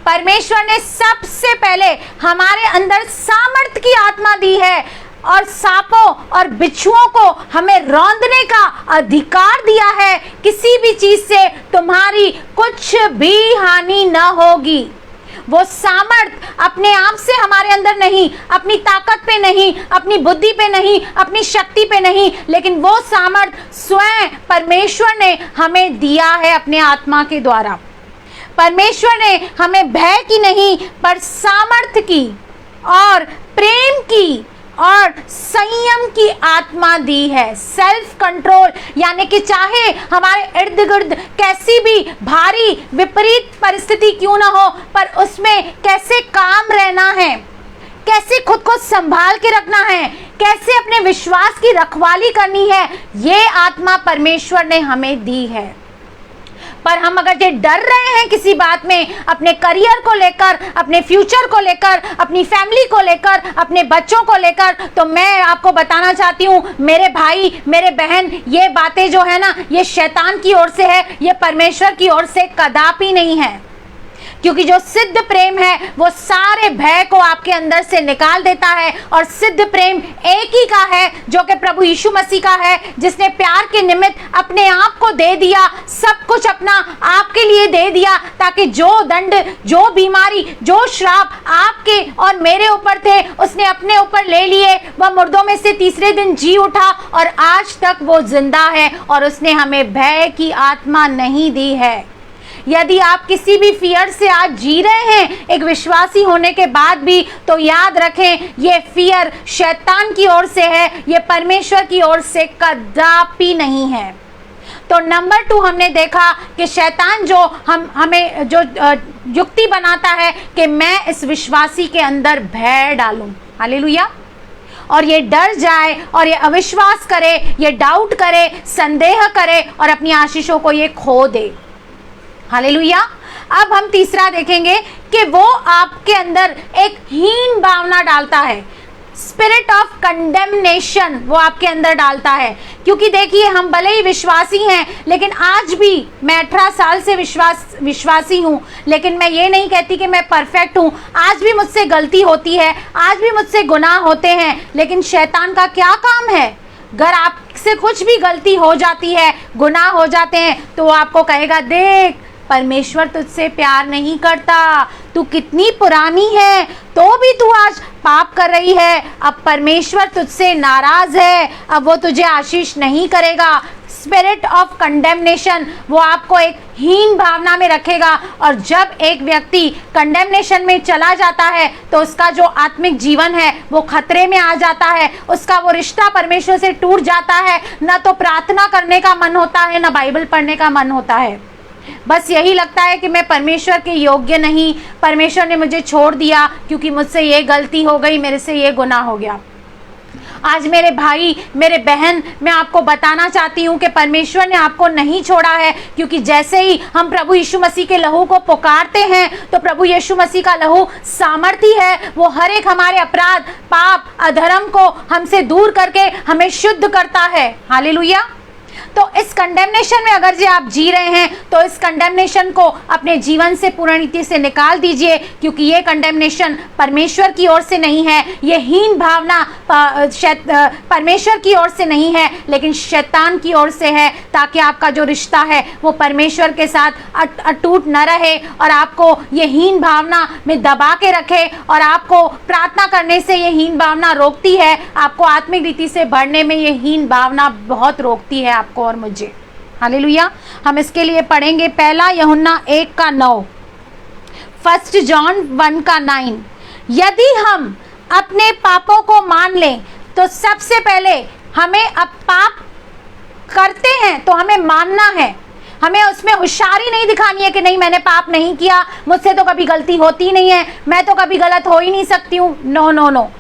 परमेश्वर ने सबसे पहले हमारे अंदर सामर्थ की आत्मा दी है। और सांपों और बिच्छुओं को हमें रौंदने का अधिकार दिया है। किसी भी चीज से तुम्हारी कुछ भी हानि न होगी। वो सामर्थ अपने आप से हमारे अंदर नहीं, अपनी ताकत पे नहीं, अपनी बुद्धि पे नहीं, अपनी शक्ति पे नहीं, लेकिन वो सामर्थ स्वयं परमेश्वर ने हमें दिया है अपने आत्मा के द्वारा। परमेश्वर ने हमें भय की नहीं पर सामर्थ की और प्रेम की और संयम की आत्मा दी है। सेल्फ कंट्रोल, यानी कि चाहे हमारे इर्द गिर्द कैसी भी भारी विपरीत परिस्थिति क्यों ना हो, पर उसमें कैसे काम रहना है, कैसे खुद को संभाल के रखना है, कैसे अपने विश्वास की रखवाली करनी है, ये आत्मा परमेश्वर ने हमें दी है। पर हम अगर ये डर रहे हैं किसी बात में, अपने करियर को लेकर, अपने फ्यूचर को लेकर, अपनी फैमिली को लेकर, अपने बच्चों को लेकर, तो मैं आपको बताना चाहती हूँ मेरे भाई, मेरे बहन, ये बातें जो है ना, ये शैतान की ओर से है, ये परमेश्वर की ओर से कदापि नहीं है। क्योंकि जो सिद्ध प्रेम है वो सारे भय को आपके अंदर से निकाल देता है। और सिद्ध प्रेम एक ही का है जो कि प्रभु यीशु मसीह का है, जिसने प्यार के निमित्त अपने आप को दे दिया, सब कुछ अपना आपके लिए दे दिया, ताकि जो दंड, जो बीमारी, जो श्राप आपके और मेरे ऊपर थे, उसने अपने ऊपर ले लिए। वह मुर्दों में से तीसरे दिन जी उठा और आज तक वो जिंदा है, और उसने हमें भय की आत्मा नहीं दी है। यदि आप किसी भी फियर से आज जी रहे हैं एक विश्वासी होने के बाद भी, तो याद रखें ये फियर शैतान की ओर से है, ये परमेश्वर की ओर से कदापि नहीं है। तो नंबर 2 हमने देखा कि शैतान जो हमें जो युक्ति बनाता है कि मैं इस विश्वासी के अंदर भय डालूं, हालेलुया, और ये डर जाए और ये अविश्वास करे, ये डाउट करे, संदेह करे और अपनी आशीषों को ये खो दे। हालेलुया। अब हम तीसरा देखेंगे कि वो आपके अंदर एक हीन भावना डालता है, स्पिरिट ऑफ कंडेमनेशन वो आपके अंदर डालता है। क्योंकि देखिए, हम भले ही विश्वासी हैं, लेकिन आज भी मैं 18 साल से विश्वासी हूँ, लेकिन मैं ये नहीं कहती कि मैं परफेक्ट हूँ। आज भी मुझसे गलती होती है, आज भी मुझसे गुनाह होते हैं, लेकिन शैतान का क्या काम है, अगर आपसे कुछ भी गलती हो जाती है, गुनाह हो जाते हैं, तो वो आपको कहेगा, देख परमेश्वर तुझसे प्यार नहीं करता, तू कितनी पुरानी है तो भी तू आज पाप कर रही है, अब परमेश्वर तुझसे नाराज है, अब वो तुझे आशीष नहीं करेगा। स्पिरिट ऑफ कंडेमनेशन वो आपको एक हीन भावना में रखेगा, और जब एक व्यक्ति कंडेमनेशन में चला जाता है तो उसका जो आत्मिक जीवन है वो खतरे में आ जाता है, उसका वो रिश्ता परमेश्वर से टूट जाता है, न तो प्रार्थना करने का मन होता है, न बाइबल पढ़ने का मन होता है। बस यही लगता है कि मैं परमेश्वर के योग्य नहीं, परमेश्वर ने मुझे छोड़ दिया क्योंकि मुझसे ये गलती हो गई, मेरे से ये गुनाह हो गया। आज मेरे भाई, मेरे बहन, मैं आपको बताना चाहती हूँ कि परमेश्वर ने आपको नहीं छोड़ा है, क्योंकि जैसे ही हम प्रभु यीशु मसीह के लहू को पुकारते हैं तो प्रभु यीशु मसीह का लहू सामर्थी है, वो हर एक हमारे अपराध, पाप, अधर्म को हमसे दूर करके हमें शुद्ध करता है। हालेलुया। तो इस कंडेमनेशन में अगर जी आप जी रहे हैं तो इस कंडेमनेशन को अपने जीवन से पूर्ण रीति से निकाल दीजिए, क्योंकि ये कंडेमनेशन परमेश्वर की ओर से नहीं है, ये हीन भावना परमेश्वर की ओर से नहीं है, लेकिन शैतान की ओर से है, ताकि आपका जो रिश्ता है वो परमेश्वर के साथ अटूट न रहे और आपको ये हीन भावना में दबा के रखे, और आपको प्रार्थना करने से ये हीन भावना रोकती है, आपको आत्मिक रीति से बढ़ने में ये हीन भावना बहुत रोकती है आपको और मुझे। हालेलुया। हम इसके लिए पढ़ेंगे पहला यूहन्ना 1:9, 1 जॉन 1:9। यदि हम अपने पापों को मान लें तो सबसे पहले हमें अब पाप करते हैं तो हमें मानना है, हमें उसमें होशियारी नहीं दिखानी है कि नहीं मैंने पाप नहीं किया, मुझसे तो कभी गलती होती नहीं है, मैं तो कभी गलत हो ही नहीं सकती हूँ। No no no.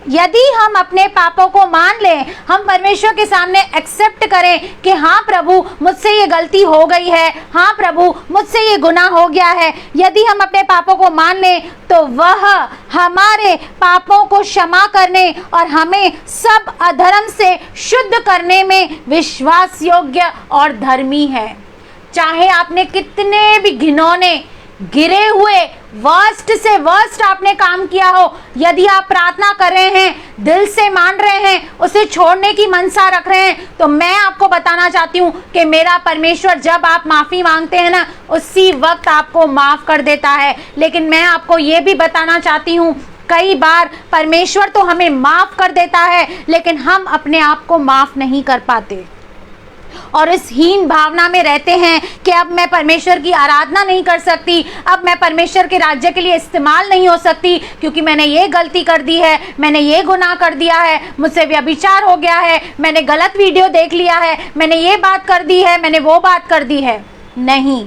यदि हम अपने पापों को मान लें, हम परमेश्वर के सामने एक्सेप्ट करें कि हाँ प्रभु मुझसे ये गलती हो गई है, हाँ प्रभु मुझसे ये गुनाह हो गया है, यदि हम अपने पापों को मान लें तो वह हमारे पापों को क्षमा करने और हमें सब अधर्म से शुद्ध करने में विश्वास योग्य और धर्मी है। चाहे आपने कितने भी घिनौने, गिरे हुए वर्स्ट से वर्स्ट आपने काम किया हो, यदि आप प्रार्थना कर रहे हैं, दिल से मान रहे हैं, उसे छोड़ने की मनसा रख रहे हैं, तो मैं आपको बताना चाहती हूँ कि मेरा परमेश्वर जब आप माफी मांगते हैं ना, उसी वक्त आपको माफ कर देता है। लेकिन मैं आपको ये भी बताना चाहती हूँ, कई बार परमेश्वर तो हमें माफ कर देता है, लेकिन हम अपने आप को माफ नहीं कर पाते और इस हीन भावना में रहते हैं कि अब मैं परमेश्वर की आराधना नहीं कर सकती, अब मैं परमेश्वर के राज्य के लिए इस्तेमाल नहीं हो सकती, क्योंकि मैंने ये गलती कर दी है, मैंने ये गुनाह कर दिया है, मुझसे व्यभिचार हो गया है, मैंने गलत वीडियो देख लिया है, मैंने ये बात कर दी है, मैंने वो बात कर दी है। नहीं,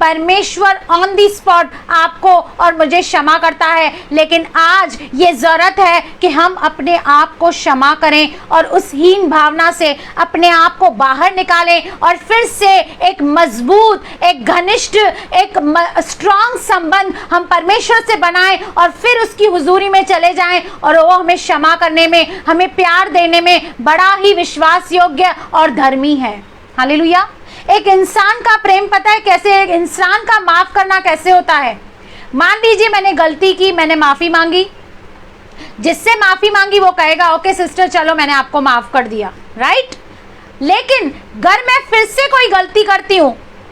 परमेश्वर ऑन दी स्पॉट आपको और मुझे क्षमा करता है, लेकिन आज ये जरूरत है कि हम अपने आप को क्षमा करें और उस हीन भावना से अपने आप को बाहर निकालें और फिर से एक मजबूत, एक घनिष्ठ, एक स्ट्रांग संबंध हम परमेश्वर से बनाएं और फिर उसकी हुजूरी में चले जाएं और वो हमें क्षमा करने में, हमें प्यार देने में बड़ा ही विश्वास योग्य और धर्मी है। हालेलुया। एक इंसान का प्रेम पता है कैसे, एक इंसान का माफ करना कैसे होता है। मान लीजिए मैंने गलती की, मैंने माफी मांगी, जिससे माफी मांगी वो कहेगा ओके सिस्टर चलो मैंने आपको माफ कर दिया, राइट। लेकिन अगर मैं फिर से कोई गलती करती हूँ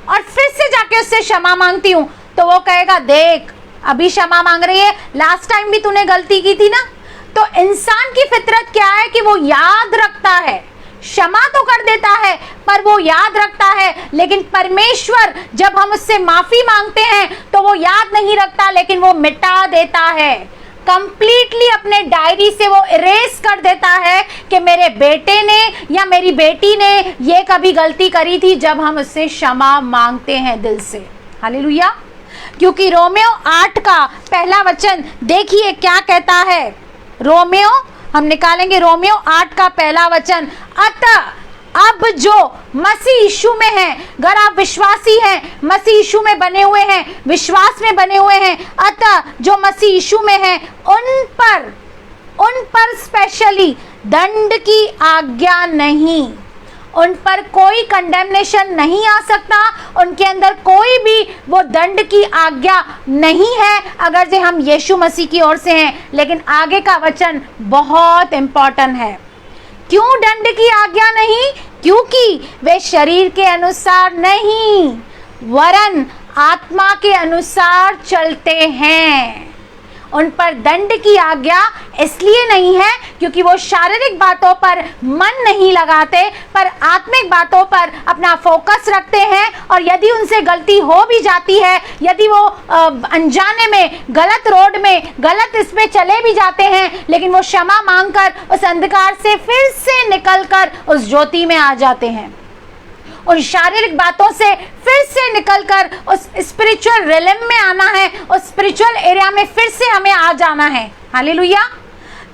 और फिर से जाके उससे क्षमा मांगती हूँ, तो वो कहेगा देख अभी क्षमा मांग रही है, लास्ट टाइम भी तूने गलती की थी ना। तो इंसान की फितरत क्या है कि वो याद रखता है, क्षमा तो कर देता है पर वो याद रखता है। लेकिन परमेश्वर जब हम उससे माफी मांगते हैं तो वो याद नहीं रखता, लेकिन वो मिटा देता है, कंप्लीटली अपने डायरी से वो इरेज कर देता है कि मेरे बेटे ने या मेरी बेटी ने ये कभी गलती करी थी, जब हम उससे क्षमा मांगते हैं दिल से। हालेलुया। क्योंकि रोमियो 8 का पहला वचन देखिए क्या कहता है। रोमियो, हम निकालेंगे रोमियो 8 का पहला वचन। अतः अब जो मसीह यीशु में हैं, अगर आप विश्वासी हैं, मसीह यीशु में बने हुए हैं, विश्वास में बने हुए हैं, अतः जो मसीह यीशु में हैं उन पर स्पेशली दंड की आज्ञा नहीं, उन पर कोई कंडेमनेशन नहीं आ सकता, उनके अंदर कोई भी वो दंड की आज्ञा नहीं है अगर जे हम यीशु मसीह की ओर से हैं। लेकिन आगे का वचन बहुत इंपॉर्टेंट है। क्यों दंड की आज्ञा नहीं? क्योंकि वे शरीर के अनुसार नहीं वरन आत्मा के अनुसार चलते हैं। उन पर दंड की आज्ञा इसलिए नहीं है क्योंकि वो शारीरिक बातों पर मन नहीं लगाते, पर आत्मिक बातों पर अपना फोकस रखते हैं। और यदि उनसे गलती हो भी जाती है, यदि वो अनजाने में गलत रोड में गलत इस पे चले भी जाते हैं, लेकिन वो क्षमा मांगकर उस अंधकार से फिर से निकलकर उस ज्योति में आ जाते हैं। उन शारीरिक बातों से फिर से निकलकर उस स्पिरिचुअल रिलम में आना है, उस स्पिरिचुअल एरिया में फिर से हमें आ जाना है। हालेलुया।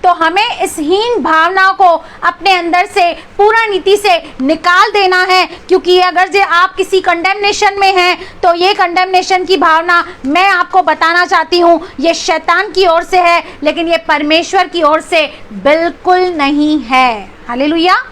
तो हमें इस हीन भावना को अपने अंदर से पूर्ण नीति से निकाल देना है, क्योंकि अगर जो आप किसी कंडेमनेशन में हैं तो ये कंडेमनेशन की भावना मैं आपको बताना चाहती हूँ ये शैतान की ओर से है, लेकिन ये परमेश्वर की ओर से बिल्कुल नहीं है। हालेलुया।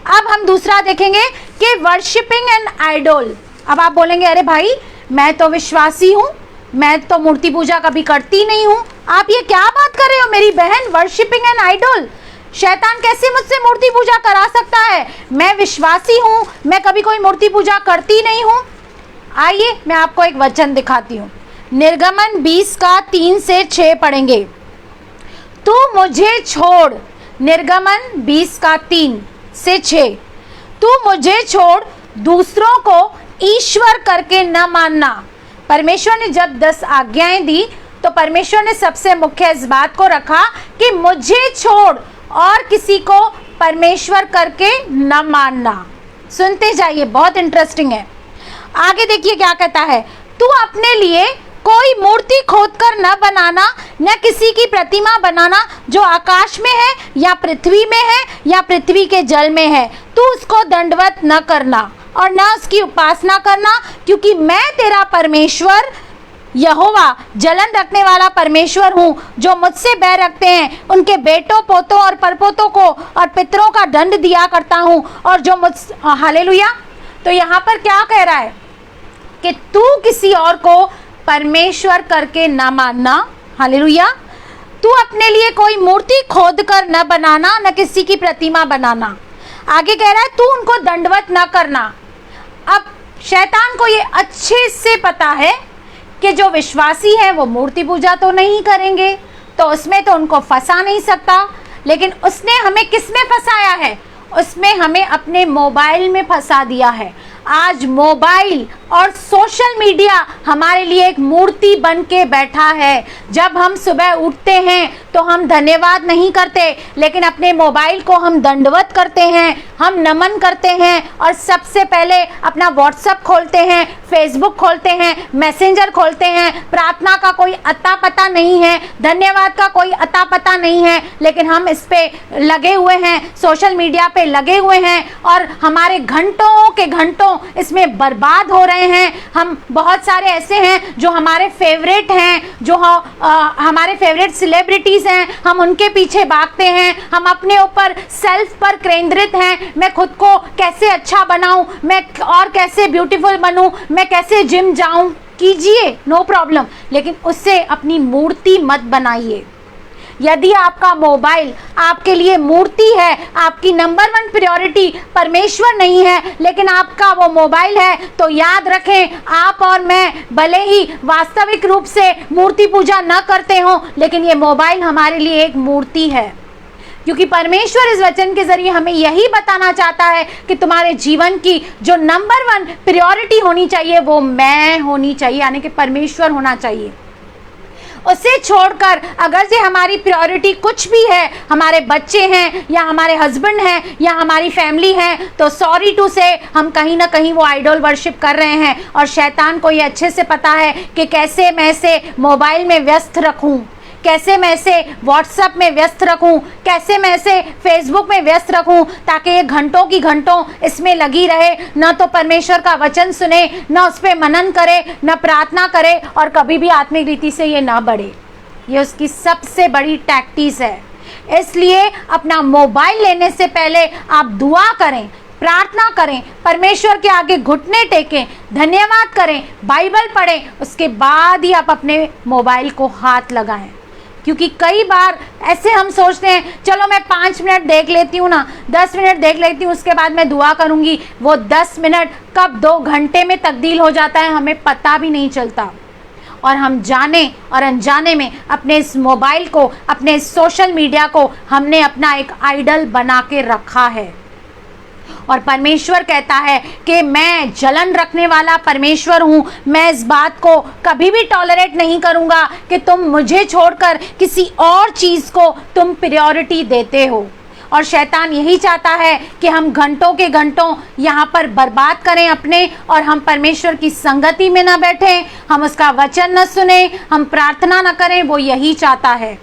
अब हम दूसरा देखेंगे कि वर्शिपिंग एन आइडल। अब आप बोलेंगे अरे भाई मैं तो विश्वासी हूँ, मैं तो मूर्ति पूजा कभी करती नहीं हूँ, आप ये क्या बात कर रहे हो मेरी बहन, वर्शिपिंग एन आइडल? शैतान कैसे मुझसे मूर्ति पूजा करा सकता है? मैं विश्वासी हूँ, मैं कभी कोई मूर्ति पूजा करती नहीं हूँ। आइए मैं आपको एक वचन दिखाती हूँ। निर्गमन 20 का 3 से 6 पढ़ेंगे। तू मुझे छोड़, निर्गमन 20 का 3 से 6, तू मुझे छोड़ दूसरों को ईश्वर करके न मानना। परमेश्वर ने जब 10 आज्ञाएं दी तो परमेश्वर ने सबसे मुख्य इस बात को रखा कि मुझे छोड़ और किसी को परमेश्वर करके न मानना। सुनते जाइए, बहुत इंटरेस्टिंग है। आगे देखिए क्या कहता है। तू अपने लिए कोई मूर्ति खोदकर न बनाना, न किसी की प्रतिमा बनाना जो आकाश में है या पृथ्वी में है या पृथ्वी के जल में है। तू उसको दंडवत न करना और न उसकी उपासना करना, क्योंकि मैं तेरा परमेश्वर यहोवा जलन रखने वाला परमेश्वर हूँ, जो मुझसे बैर रखते हैं उनके बेटों पोतों और परपोतों को और पितरों का दंड दिया करता हूँ। और जो मुझ हालेलुया। तो यहाँ पर क्या कह रहा है कि तू किसी और को परमेश्वर करके न मानना। हालेलुया। तू अपने लिए कोई मूर्ति खोद कर न बनाना, न किसी की प्रतिमा बनाना। आगे कह रहा है तू उनको दंडवत न करना। अब शैतान को ये अच्छे से पता है कि जो विश्वासी हैं वो मूर्ति पूजा तो नहीं करेंगे, तो उसमें तो उनको फंसा नहीं सकता। लेकिन उसने हमें किस में फंसाया है? उसमें हमें अपने मोबाइल में फंसा दिया है। आज मोबाइल और सोशल मीडिया हमारे लिए एक मूर्ति बन के बैठा है। जब हम सुबह उठते हैं तो हम धन्यवाद नहीं करते, लेकिन अपने मोबाइल को हम दंडवत करते हैं, हम नमन करते हैं और सबसे पहले अपना व्हाट्सएप खोलते हैं, फेसबुक खोलते हैं, मैसेंजर खोलते हैं। प्रार्थना का कोई अता पता नहीं है, धन्यवाद का कोई अता पता नहीं है, लेकिन हम इस पे लगे हुए हैं, सोशल मीडिया पे लगे हुए हैं और हमारे घंटों के घंटों इसमें बर्बाद हो रहे हैं। हम बहुत सारे ऐसे हैं जो हमारे फेवरेट हैं, जो हमारे फेवरेट सेलिब्रिटीज हैं, हम उनके पीछे भागते हैं। हम अपने ऊपर सेल्फ पर केंद्रित हैं। मैं खुद को कैसे अच्छा बनाऊं, मैं और कैसे ब्यूटीफुल बनूं, मैं कैसे जिम जाऊं। कीजिए, नो प्रॉब्लम, लेकिन उससे अपनी मूर्ति मत बनाइए। यदि आपका मोबाइल आपके लिए मूर्ति है, आपकी नंबर 1 प्रायोरिटी परमेश्वर नहीं है, लेकिन आपका वो मोबाइल है, तो याद रखें आप और मैं भले ही वास्तविक रूप से मूर्ति पूजा न करते हो, लेकिन ये मोबाइल हमारे लिए एक मूर्ति है। क्योंकि परमेश्वर इस वचन के जरिए हमें यही बताना चाहता है कि तुम्हारे जीवन की जो नंबर 1 प्रायोरिटी होनी चाहिए वो मैं होनी चाहिए, यानी कि परमेश्वर होना चाहिए। उसे छोड़कर अगर से हमारी प्रायोरिटी कुछ भी है, हमारे बच्चे हैं या हमारे हस्बैंड हैं या हमारी फैमिली है, तो सॉरी टू से हम कहीं ना कहीं वो आइडल वर्शिप कर रहे हैं। और शैतान को ये अच्छे से पता है कि कैसे मैं इसे मोबाइल में व्यस्त रखूं, कैसे मैं इसे व्हाट्सएप में व्यस्त रखूं, कैसे मैं इसे फेसबुक में व्यस्त रखूं, ताकि ये घंटों की घंटों इसमें लगी रहे, न तो परमेश्वर का वचन सुने, न उस पर मनन करे, न प्रार्थना करे और कभी भी आत्मिक रीति से ये ना बढ़े। ये उसकी सबसे बड़ी टैक्टिस है। इसलिए अपना मोबाइल लेने से पहले आप दुआ करें, प्रार्थना करें, परमेश्वर के आगे घुटने टेकें, धन्यवाद करें, बाइबल पढ़ें, उसके बाद ही आप अपने मोबाइल को हाथ लगाएं। क्योंकि कई बार ऐसे हम सोचते हैं चलो मैं 5 मिनट देख लेती हूँ ना, 10 मिनट देख लेती हूँ, उसके बाद मैं दुआ करूँगी। वो 10 मिनट कब 2 घंटे में तब्दील हो जाता है हमें पता भी नहीं चलता। और हम जाने और अनजाने में अपने इस मोबाइल को, अपने इस सोशल मीडिया को हमने अपना एक आइडल बना के रखा है। और परमेश्वर कहता है कि मैं जलन रखने वाला परमेश्वर हूँ। मैं इस बात को कभी भी टॉलरेट नहीं करूँगा कि तुम मुझे छोड़कर किसी और चीज़ को तुम प्रायोरिटी देते हो। और शैतान यही चाहता है कि हम घंटों के घंटों यहाँ पर बर्बाद करें अपने, और हम परमेश्वर की संगति में ना बैठें, हम उसका वचन न सुने, हम प्रार्थना न करें। वो यही चाहता है।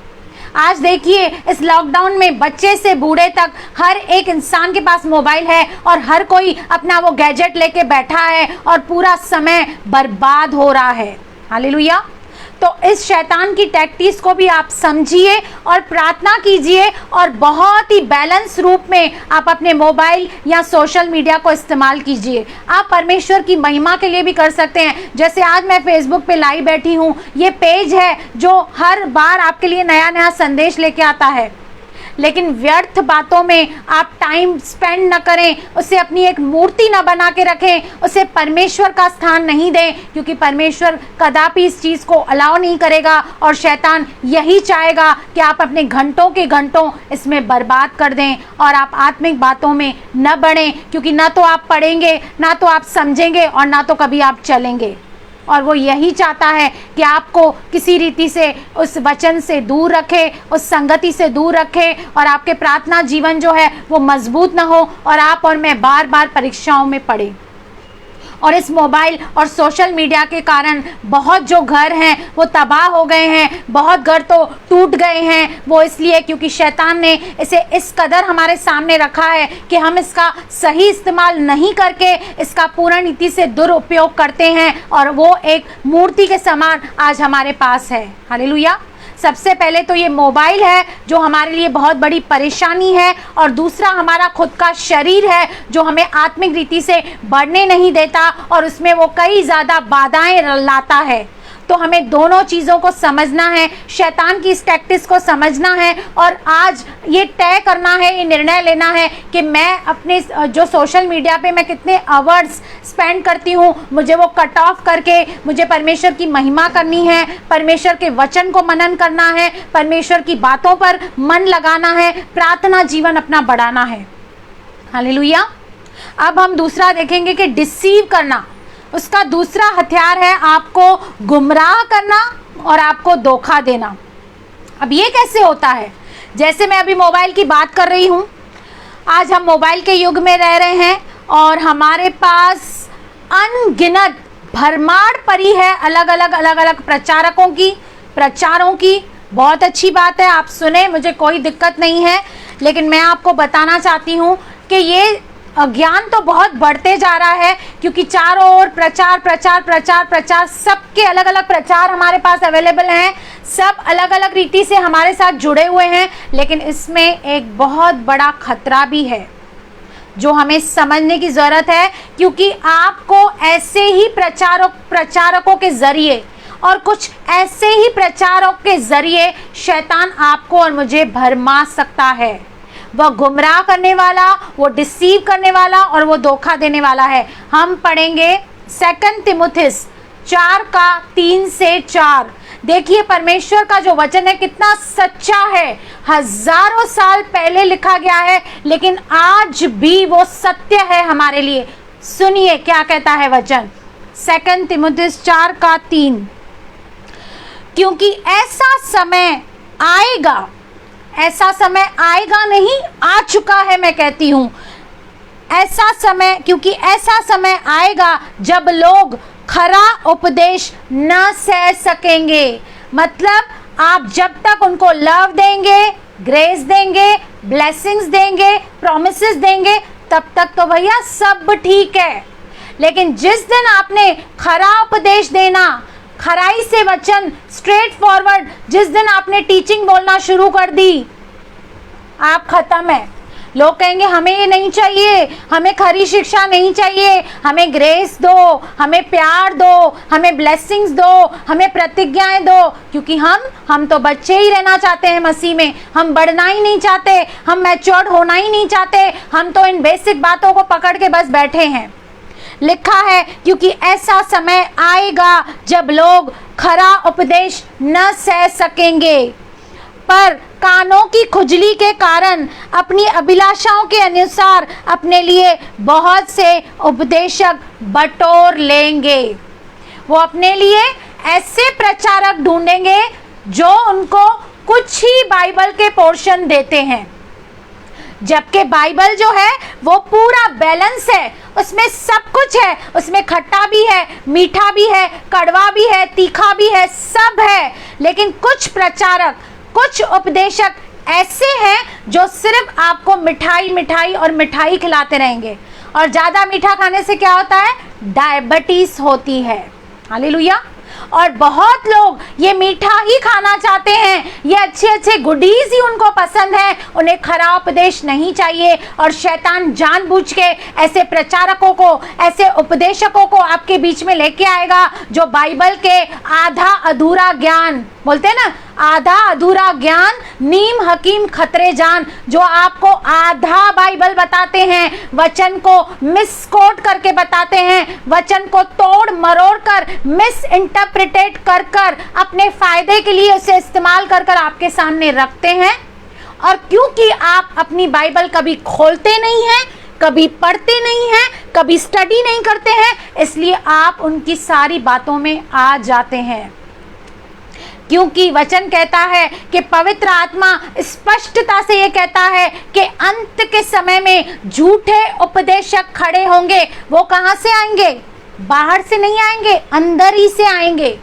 आज देखिए इस लॉकडाउन में बच्चे से बूढ़े तक हर एक इंसान के पास मोबाइल है और हर कोई अपना वो गैजेट लेके बैठा है और पूरा समय बर्बाद हो रहा है। हालेलुया। तो इस शैतान की टैक्टिस को भी आप समझिए और प्रार्थना कीजिए और बहुत ही बैलेंस रूप में आप अपने मोबाइल या सोशल मीडिया को इस्तेमाल कीजिए। आप परमेश्वर की महिमा के लिए भी कर सकते हैं। जैसे आज मैं फेसबुक पे लाइव बैठी हूँ, ये पेज है जो हर बार आपके लिए नया नया संदेश लेके आता है, लेकिन व्यर्थ बातों में आप टाइम स्पेंड न करें, उसे अपनी एक मूर्ति न बना के रखें, उसे परमेश्वर का स्थान नहीं दें, क्योंकि परमेश्वर कदापि इस चीज़ को अलाउ नहीं करेगा। और शैतान यही चाहेगा कि आप अपने घंटों के घंटों इसमें बर्बाद कर दें और आप आत्मिक बातों में न बढ़ें, क्योंकि ना तो आप पढ़ेंगे, ना तो आप समझेंगे और ना तो कभी आप चलेंगे। और वो यही चाहता है कि आपको किसी रीति से उस वचन से दूर रखे, उस संगति से दूर रखे, और आपके प्रार्थना जीवन जो है वो मजबूत ना हो और आप और मैं बार बार परीक्षाओं में पड़े। और इस मोबाइल और सोशल मीडिया के कारण बहुत जो घर हैं वो तबाह हो गए हैं, बहुत घर तो टूट गए हैं। वो इसलिए क्योंकि शैतान ने इसे इस कदर हमारे सामने रखा है कि हम इसका सही इस्तेमाल नहीं करके इसका पूर्ण नीति से दुरुपयोग करते हैं, और वो एक मूर्ति के समान आज हमारे पास है। हालेलुया। सबसे पहले तो ये मोबाइल है जो हमारे लिए बहुत बड़ी परेशानी है, और दूसरा हमारा खुद का शरीर है जो हमें आत्मिक रीति से बढ़ने नहीं देता और उसमें वो कई ज़्यादा बाधाएं लाता है। तो हमें दोनों चीज़ों को समझना है, शैतान की इस टैक्टिक्स को समझना है और आज ये तय करना है, ये निर्णय लेना है कि मैं अपने जो सोशल मीडिया पे मैं कितने आवर्स स्पेंड करती हूँ, मुझे वो कट ऑफ करके मुझे परमेश्वर की महिमा करनी है, परमेश्वर के वचन को मनन करना है, परमेश्वर की बातों पर मन लगाना है, प्रार्थना जीवन अपना बढ़ाना है। हालेलुया। अब हम दूसरा देखेंगे कि डिसीव करना, उसका दूसरा हथियार है आपको गुमराह करना और आपको धोखा देना। अब ये कैसे होता है? जैसे मैं अभी मोबाइल की बात कर रही हूँ, आज हम मोबाइल के युग में रह रहे हैं और हमारे पास अनगिनत भरमार पड़ी है अलग अलग प्रचारों की। बहुत अच्छी बात है, आप सुने, मुझे कोई दिक्कत नहीं है, लेकिन मैं आपको बताना चाहती हूँ कि ये ज्ञान तो बहुत बढ़ते जा रहा है, क्योंकि चारों ओर प्रचार, सबके अलग अलग प्रचार हमारे पास अवेलेबल हैं, सब अलग अलग रीति से हमारे साथ जुड़े हुए हैं। लेकिन इसमें एक बहुत बड़ा खतरा भी है जो हमें समझने की ज़रूरत है, क्योंकि आपको ऐसे ही प्रचारकों के ज़रिए और कुछ ऐसे ही प्रचारों के ज़रिए शैतान आपको और मुझे भरमा सकता है। वह गुमराह करने वाला, वो डिसीव करने वाला और वो धोखा देने वाला है। हम पढ़ेंगे 2 तिमुथियुस 4:3-4। देखिए परमेश्वर का जो वचन है कितना सच्चा है, हजारों साल पहले लिखा गया है, लेकिन आज भी वो सत्य है हमारे लिए। सुनिए क्या कहता है वचन, 2 तिमुथियुस 4:3। क्योंकि ऐसा समय आएगा नहीं, आ चुका है, मैं कहती हूँ क्योंकि ऐसा समय आएगा जब लोग खरा उपदेश न सह सकेंगे। मतलब आप जब तक उनको लव देंगे, ग्रेस देंगे, ब्लेसिंग्स देंगे, प्रॉमिसेस देंगे, तब तक तो भैया सब ठीक है। लेकिन जिस दिन आपने खरा उपदेश देना, खराई से वचन, स्ट्रेट फॉरवर्ड, जिस दिन आपने टीचिंग बोलना शुरू कर दी, आप खत्म है। लोग कहेंगे हमें ये नहीं चाहिए, हमें खरी शिक्षा नहीं चाहिए, हमें ग्रेस दो, हमें प्यार दो, हमें ब्लेसिंग्स दो, हमें प्रतिज्ञाएं दो, क्योंकि हम तो बच्चे ही रहना चाहते हैं मसीह में, हम बढ़ना ही नहीं चाहते, हम मैच्योर्ड होना ही नहीं चाहते, हम तो इन बेसिक बातों को पकड़ के बस बैठे हैं। लिखा है क्योंकि ऐसा समय आएगा जब लोग खरा उपदेश न सह सकेंगे, पर कानों की खुजली के कारण अपनी अभिलाषाओं के अनुसार अपने लिए बहुत से उपदेशक बटोर लेंगे। वो अपने लिए ऐसे प्रचारक ढूंढेंगे जो उनको कुछ ही बाइबल के पोर्शन देते हैं, जबकि बाइबल जो है वो पूरा बैलेंस है, उसमें सब कुछ है, उसमें खट्टा भी है, मीठा भी है, कड़वा भी है, तीखा भी है, सब है। लेकिन कुछ प्रचारक, कुछ उपदेशक ऐसे हैं जो सिर्फ आपको मिठाई खिलाते रहेंगे, और ज़्यादा मीठा खाने से क्या होता है? डायबिटीज होती है। हालेलुया। और बहुत लोग ये मीठा ही खाना चाहते हैं, ये अच्छे गुडीज ही उनको पसंद है, उन्हें खरा उपदेश नहीं चाहिए। और शैतान जानबूझ के ऐसे प्रचारकों को, ऐसे उपदेशकों को आपके बीच में लेके आएगा जो बाइबल के आधा अधूरा ज्ञान, बोलते हैं ना, आधा अधूरा ज्ञान, नीम हकीम खतरे जान, जो आपको आधा बाइबल बताते हैं, वचन को मिसकोट करके बताते हैं, वचन को तोड़ मरोड़ कर, मिस इंटरप्रिटेट कर अपने फायदे के लिए उसे इस्तेमाल कर आपके सामने रखते हैं। और क्योंकि आप अपनी बाइबल कभी खोलते नहीं हैं, कभी पढ़ते नहीं हैं, कभी स्टडी नहीं करते हैं, इसलिए आप उनकी सारी बातों में आ जाते हैं। क्योंकि वचन कहता है कि पवित्र आत्मा स्पष्टता से ये कहता है कि अंत के समय में झूठे उपदेशक खड़े होंगे। वो कहाँ से आएंगे? बाहर से नहीं आएंगे, अंदर ही से आएंगे।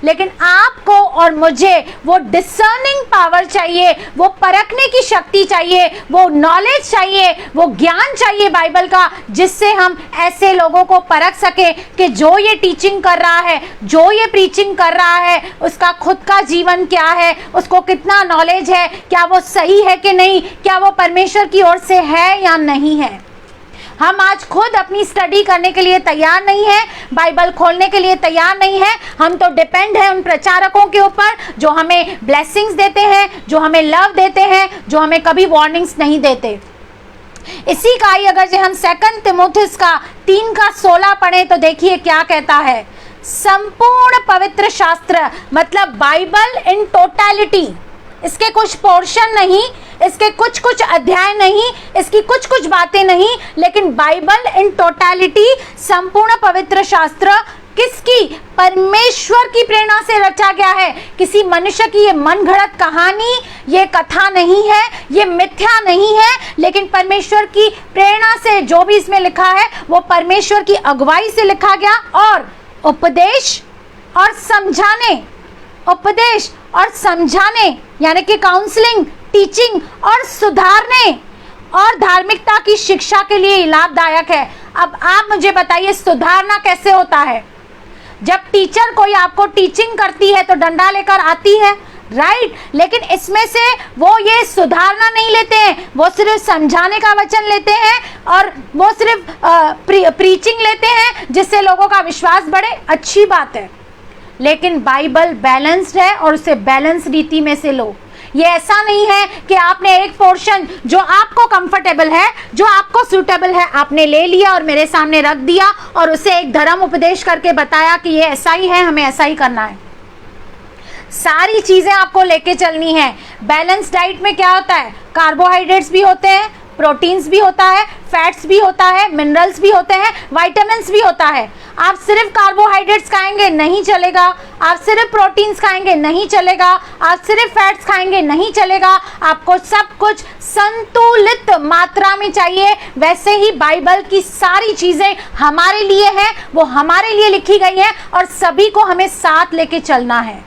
लेकिन आपको और मुझे वो डिसर्निंग पावर चाहिए, वो परखने की शक्ति चाहिए, वो नॉलेज चाहिए, वो ज्ञान चाहिए बाइबल का, जिससे हम ऐसे लोगों को परख सके कि जो ये टीचिंग कर रहा है, जो ये प्रीचिंग कर रहा है, उसका खुद का जीवन क्या है, उसको कितना नॉलेज है, क्या वो सही है कि नहीं, क्या वो परमेश्वर की ओर से है या नहीं है। हम आज खुद अपनी स्टडी करने के लिए तैयार नहीं है, बाइबल खोलने के लिए तैयार नहीं है। हम तो डिपेंड है उन प्रचारकों के ऊपर जो हमें ब्लेसिंग्स देते हैं, जो हमें लव देते हैं, जो हमें कभी वार्निंग्स नहीं देते। इसी का ही अगर जो हम 2 तिमोथियुस का 3:16 पढ़े तो देखिए क्या कहता है। संपूर्ण पवित्र शास्त्र मतलब बाइबल इन टोटलिटी, इसके कुछ पोर्शन नहीं, इसके कुछ कुछ अध्याय नहीं, इसकी कुछ कुछ बातें नहीं, लेकिन बाइबल इन टोटलिटी, संपूर्ण पवित्र शास्त्र किसकी? परमेश्वर की प्रेरणा से रचा गया है। किसी मनुष्य की ये मनगढ़ंत कहानी, ये कथा नहीं है, ये मिथ्या नहीं है, लेकिन परमेश्वर की प्रेरणा से जो भी इसमें लिखा है वो परमेश्वर की अगुवाई से लिखा गया। और उपदेश और समझाने, उपदेश और समझाने यानी कि काउंसलिंग, टीचिंग और सुधारने और धार्मिकता की शिक्षा के लिए लाभदायक है। अब आप मुझे बताइए सुधारना कैसे होता है? जब टीचर कोई आपको टीचिंग करती है तो डंडा लेकर आती है, राइट, लेकिन इसमें से वो ये सुधारना नहीं लेते हैं, वो सिर्फ समझाने का वचन लेते हैं और वो सिर्फ प्रीचिंग लेते हैं जिससे लोगों का विश्वास बढ़े। अच्छी बात है, लेकिन बाइबल बैलेंस्ड है और उसे बैलेंस रीति में से लो। ये ऐसा नहीं है कि आपने एक पोर्शन जो आपको कंफर्टेबल है, जो आपको सूटेबल है, आपने ले लिया और मेरे सामने रख दिया और उसे एक धर्म उपदेश करके बताया कि ये ऐसा ही है, हमें ऐसा ही करना है। सारी चीजें आपको लेके चलनी है। बैलेंस डाइट में क्या होता है? कार्बोहाइड्रेट्स भी होते हैं, प्रोटीन्स भी होता है, फैट्स भी होता है, मिनरल्स भी होते हैं, विटामिन्स भी होता है। आप सिर्फ कार्बोहाइड्रेट्स खाएंगे नहीं चलेगा, आप सिर्फ प्रोटीन्स खाएंगे नहीं चलेगा, आप सिर्फ फैट्स खाएंगे नहीं चलेगा, आपको सब कुछ संतुलित मात्रा में चाहिए। वैसे ही बाइबल की सारी चीजें हमारे लिए हैं, वो हमारे लिए लिखी गई है और सभी को हमें साथ लेके चलना है।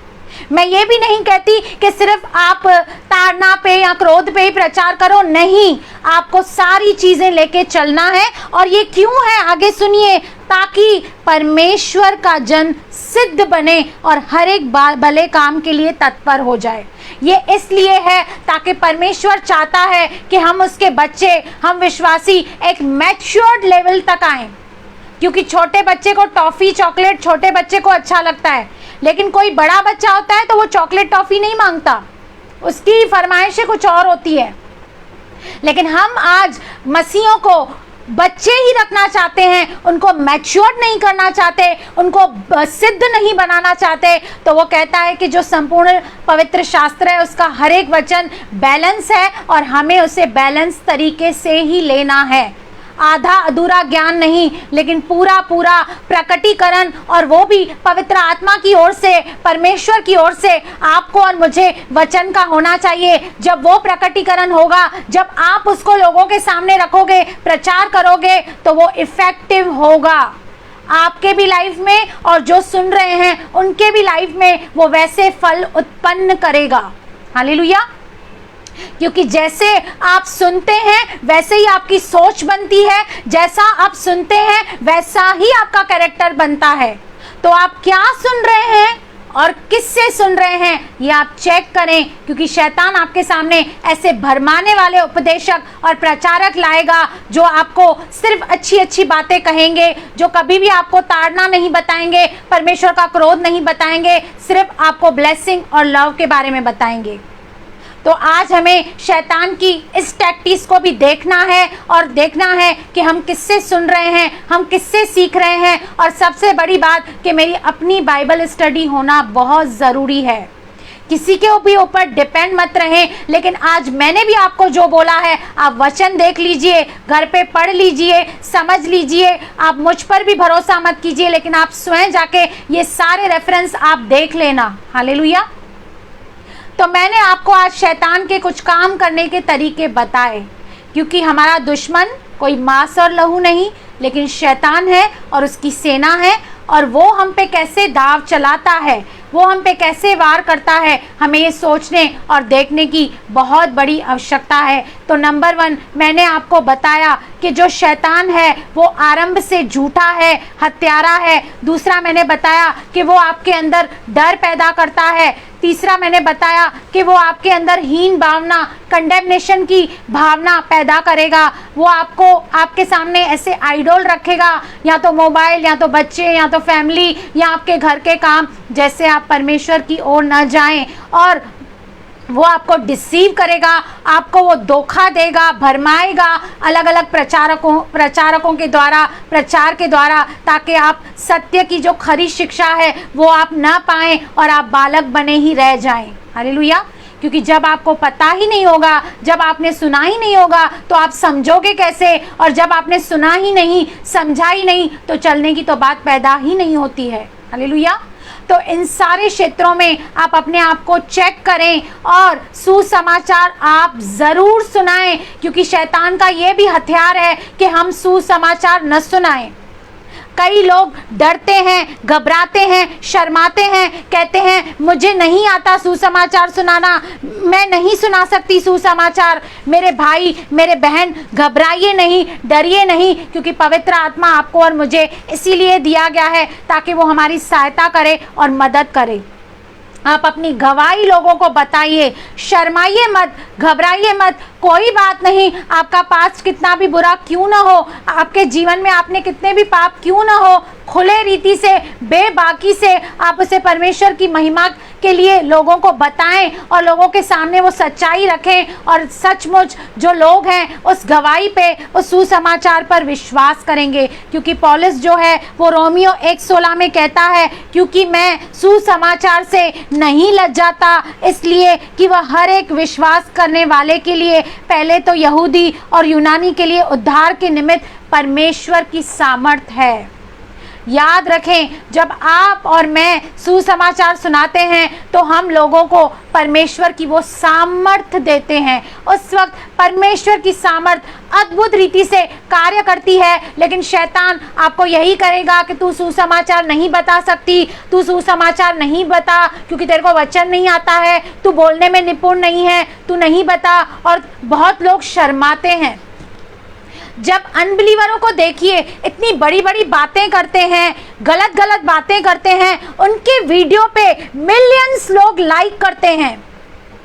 मैं ये भी नहीं कहती कि सिर्फ आप ताड़ना पे या क्रोध पे ही प्रचार करो, नहीं, आपको सारी चीजें लेके चलना है। और ये क्यों है आगे सुनिए, ताकि परमेश्वर का जन सिद्ध बने और हर एक भले काम के लिए तत्पर हो जाए। ये इसलिए है ताकि परमेश्वर चाहता है कि हम उसके बच्चे, हम विश्वासी एक मैच्योर्ड लेवल तक आए। क्योंकि छोटे बच्चे को टॉफी, चॉकलेट छोटे बच्चे को अच्छा लगता है, लेकिन कोई बड़ा बच्चा होता है तो वो चॉकलेट टॉफी नहीं मांगता, उसकी फरमाइशें कुछ और होती है। लेकिन हम आज मसीहों को बच्चे ही रखना चाहते हैं, उनको मैच्योर्ड नहीं करना चाहते, उनको सिद्ध नहीं बनाना चाहते। तो वो कहता है कि जो संपूर्ण पवित्र शास्त्र है उसका हर एक वचन बैलेंस है और हमें उसे बैलेंस तरीके से ही लेना है। आधा अधूरा ज्ञान नहीं, लेकिन पूरा पूरा प्रकटीकरण, और वो भी पवित्र आत्मा की ओर से, परमेश्वर की ओर से आपको और मुझे वचन का होना चाहिए। जब वो प्रकटीकरण होगा, जब आप उसको लोगों के सामने रखोगे, प्रचार करोगे, तो वो इफेक्टिव होगा आपके भी लाइफ में और जो सुन रहे हैं उनके भी लाइफ में वो वैसे फल उत्पन्न करेगा। हालेलुया। क्योंकि जैसे आप सुनते हैं वैसे ही आपकी सोच बनती है, जैसा आप सुनते हैं वैसा ही आपका कैरेक्टर बनता है। तो आप क्या सुन रहे हैं और किससे सुन रहे हैं ये आप चेक करें, क्योंकि शैतान आपके सामने ऐसे भरमाने वाले उपदेशक और प्रचारक लाएगा जो आपको सिर्फ अच्छी अच्छी बातें कहेंगे, जो कभी भी आपको ताड़ना नहीं बताएंगे, परमेश्वर का क्रोध नहीं बताएंगे, सिर्फ आपको ब्लेसिंग और लव के बारे में बताएंगे। तो आज हमें शैतान की इस टैक्टिक्स को भी देखना है और देखना है कि हम किससे सुन रहे हैं, हम किससे सीख रहे हैं। और सबसे बड़ी बात कि मेरी अपनी बाइबल स्टडी होना बहुत ज़रूरी है। किसी के भी ऊपर डिपेंड मत रहें, लेकिन आज मैंने भी आपको जो बोला है आप वचन देख लीजिए, घर पे पढ़ लीजिए, समझ लीजिए। आप मुझ पर भी भरोसा मत कीजिए, लेकिन आप स्वयं जाके ये सारे रेफरेंस आप देख लेना। हालेलुया। तो मैंने आपको आज शैतान के कुछ काम करने के तरीके बताए, क्योंकि हमारा दुश्मन कोई मांस और लहू नहीं, लेकिन शैतान है और उसकी सेना है, और वो हम पे कैसे दाव चलाता है, वो हम पे कैसे वार करता है, हमें ये सोचने और देखने की बहुत बड़ी आवश्यकता है। तो नंबर 1 मैंने आपको बताया कि जो शैतान है वो आरंभ से झूठा है, हत्यारा है। दूसरा मैंने बताया कि वो आपके अंदर डर पैदा करता है, तीसरा मैंने बताया कि वो आपके अंदर हीन भावना, कंडेमनेशन की भावना पैदा करेगा। वो आपको आपके सामने ऐसे आइडल रखेगा, या तो मोबाइल, या तो बच्चे, या तो फैमिली, या आपके घर के काम, जैसे आप परमेश्वर की ओर न जाएं। और वो आपको डिसीव करेगा, आपको वो धोखा देगा, भरमाएगा अलग अलग प्रचारकों के द्वारा, प्रचार के द्वारा, ताकि आप सत्य की जो खरी शिक्षा है वो आप ना पाएं और आप बालक बने ही रह जाएं। हालेलुया। क्योंकि जब आपको पता ही नहीं होगा, जब आपने सुना ही नहीं होगा, तो आप समझोगे कैसे? और जब आपने सुना ही नहीं, समझा ही नहीं, तो चलने की तो बात पैदा ही नहीं होती है। हालेलुया। तो इन सारे क्षेत्रों में आप अपने आप को चेक करें और सुसमाचार आप जरूर सुनाएं, क्योंकि शैतान का ये भी हथियार है कि हम सुसमाचार न सुनाएं। कई लोग डरते हैं, घबराते हैं, शर्माते हैं, कहते हैं मुझे नहीं आता सुसमाचार सुनाना, मैं नहीं सुना सकती सुसमाचार। मेरे भाई, मेरे बहन, घबराइए नहीं, डरिए नहीं, क्योंकि पवित्र आत्मा आपको और मुझे इसीलिए दिया गया है ताकि वो हमारी सहायता करे और मदद करे। आप अपनी गवाही लोगों को बताइए, शर्माइए मत, घबराइए मत। कोई बात नहीं, आपका पास्ट कितना भी बुरा क्यों ना हो, आपके जीवन में आपने कितने भी पाप क्यों ना हो, खुले रीति से, बेबाकी से आप उसे परमेश्वर की महिमा के लिए लोगों को बताएं और लोगों के सामने वो सच्चाई रखें। और सचमुच जो लोग हैं उस गवाही पे, उस सुसमाचार पर विश्वास करेंगे। क्योंकि पौलुस जो है वो रोमियो 1:16 में कहता है, क्योंकि मैं सुसमाचार से नहीं लज्जाता, इसलिए कि वह हर एक विश्वास करने वाले के लिए, पहले तो यहूदी और यूनानी के लिए उद्धार के निमित्त परमेश्वर की सामर्थ है। याद रखें, जब आप और मैं सुसमाचार सुनाते हैं तो हम लोगों को परमेश्वर की वो सामर्थ देते हैं। उस वक्त परमेश्वर की सामर्थ अद्भुत रीति से कार्य करती है। लेकिन शैतान आपको यही करेगा कि तू सुसमाचार नहीं बता सकती, तू सुसमाचार नहीं बता क्योंकि तेरे को वचन नहीं आता है, तू बोलने में निपुण नहीं है, तू नहीं बता। और बहुत लोग शर्माते हैं। जब अनबिलीवरों को देखिए, इतनी बड़ी बड़ी बातें करते हैं, गलत गलत बातें करते हैं, उनके वीडियो पे मिलियंस लोग लाइक करते हैं।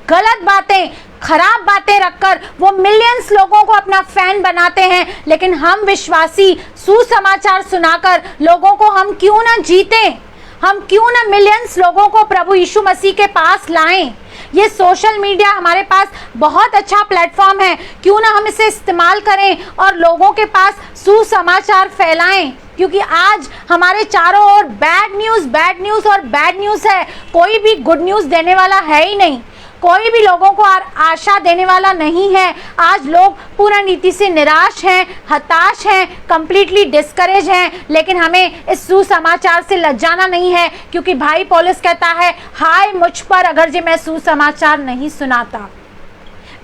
गलत बातें, खराब बातें रखकर वो मिलियंस लोगों को अपना फैन बनाते हैं। लेकिन हम विश्वासी सुसमाचार सुनाकर लोगों को हम क्यों ना जीतें, हम क्यों ना मिलियंस लोगों को प्रभु यीशु मसीह के पास लाएं। ये सोशल मीडिया हमारे पास बहुत अच्छा प्लेटफॉर्म है, क्यों ना हम इसे इस्तेमाल करें और लोगों के पास सुसमाचार फैलाएं। क्योंकि आज हमारे चारों ओर बैड न्यूज़ और बैड न्यूज़ है, कोई भी गुड न्यूज़ देने वाला है ही नहीं, कोई भी लोगों को आशा देने वाला नहीं है। आज लोग पूर्ण रीति से निराश हैं, हताश हैं, कंप्लीटली डिस्करेज हैं। लेकिन हमें इस सुसमाचार से लज्जाना नहीं है, क्योंकि भाई पौलुस कहता है, हाय मुझ पर अगर जे मैं सुसमाचार नहीं सुनाता।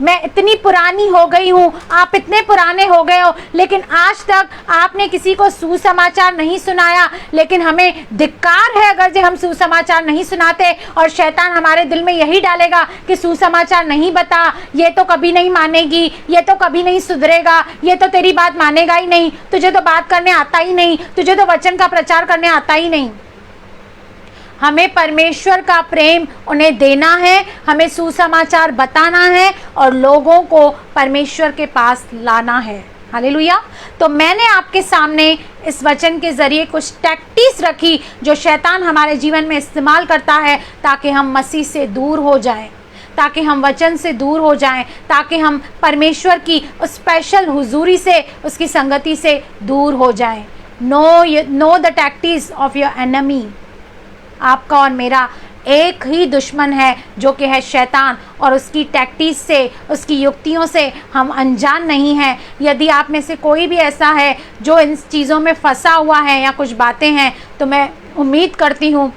मैं इतनी पुरानी हो गई हूँ, आप इतने पुराने हो गए हो, लेकिन आज तक आपने किसी को सुसमाचार नहीं सुनाया। लेकिन हमें धिक्कार है अगर जो हम सुसमाचार नहीं सुनाते। और शैतान हमारे दिल में यही डालेगा कि सुसमाचार नहीं बता, ये तो कभी नहीं मानेगी, ये तो कभी नहीं सुधरेगा, ये तो तेरी बात मानेगा ही नहीं, तुझे तो बात करने आता ही नहीं, तुझे तो वचन का प्रचार करने आता ही नहीं। हमें परमेश्वर का प्रेम उन्हें देना है, हमें सुसमाचार बताना है और लोगों को परमेश्वर के पास लाना है। हालेलुया। तो मैंने आपके सामने इस वचन के जरिए कुछ टैक्टिक्स रखी जो शैतान हमारे जीवन में इस्तेमाल करता है, ताकि हम मसीह से दूर हो जाएं, ताकि हम वचन से दूर हो जाएं, ताकि हम परमेश्वर की उस स्पेशल हुजूरी से, उसकी संगति से दूर हो जाएं। Know the tactics of your enemy. आपका और मेरा एक ही दुश्मन है जो कि है शैतान, और उसकी टैक्टिक्स से, उसकी युक्तियों से हम अनजान नहीं हैं। यदि आप में से कोई भी ऐसा है जो इन चीज़ों में फंसा हुआ है या कुछ बातें हैं, तो मैं उम्मीद करती हूँ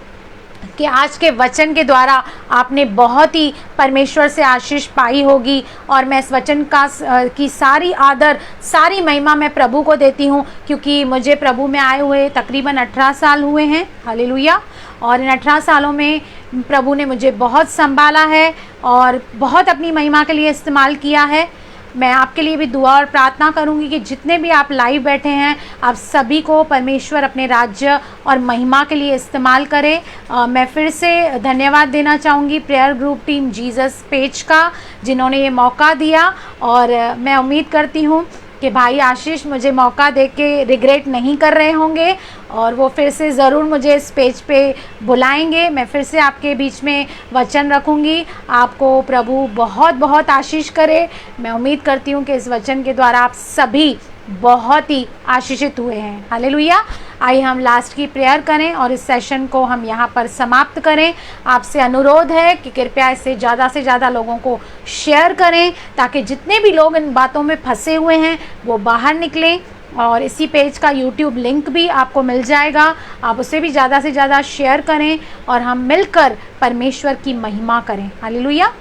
कि आज के वचन के द्वारा आपने बहुत ही परमेश्वर से आशीष पाई होगी। और मैं इस वचन की सारी आदर, सारी महिमा मैं प्रभु को देती हूँ, क्योंकि मुझे प्रभु में आए हुए तकरीबन 18 साल हुए हैं। हालेलुया। और इन 18 सालों में प्रभु ने मुझे बहुत संभाला है और बहुत अपनी महिमा के लिए इस्तेमाल किया है। मैं आपके लिए भी दुआ और प्रार्थना करूंगी कि जितने भी आप लाइव बैठे हैं, आप सभी को परमेश्वर अपने राज्य और महिमा के लिए इस्तेमाल करे। मैं फिर से धन्यवाद देना चाहूँगी prayer group team Jesus page का, जिन्होंने ये मौका दिया। और मैं उम्मीद करती हूँ कि भाई आशीष मुझे मौका दे के रिग्रेट नहीं कर रहे होंगे और वो फिर से ज़रूर मुझे इस पेज पे बुलाएंगे। मैं फिर से आपके बीच में वचन रखूँगी। आपको प्रभु बहुत बहुत आशीष करे। मैं उम्मीद करती हूँ कि इस वचन के द्वारा आप सभी बहुत ही आशीषित हुए हैं। हालेलुया। आइए हम लास्ट की प्रेयर करें और इस सेशन को हम यहाँ पर समाप्त करें। आपसे अनुरोध है कि कृपया इसे ज़्यादा से ज़्यादा लोगों को शेयर करें, ताकि जितने भी लोग इन बातों में फंसे हुए हैं वो बाहर निकलें। और इसी पेज का यूट्यूब लिंक भी आपको मिल जाएगा, आप उसे भी ज़्यादा से ज़्यादा शेयर करें और हम मिलकर परमेश्वर की महिमा करें। हालेलुया।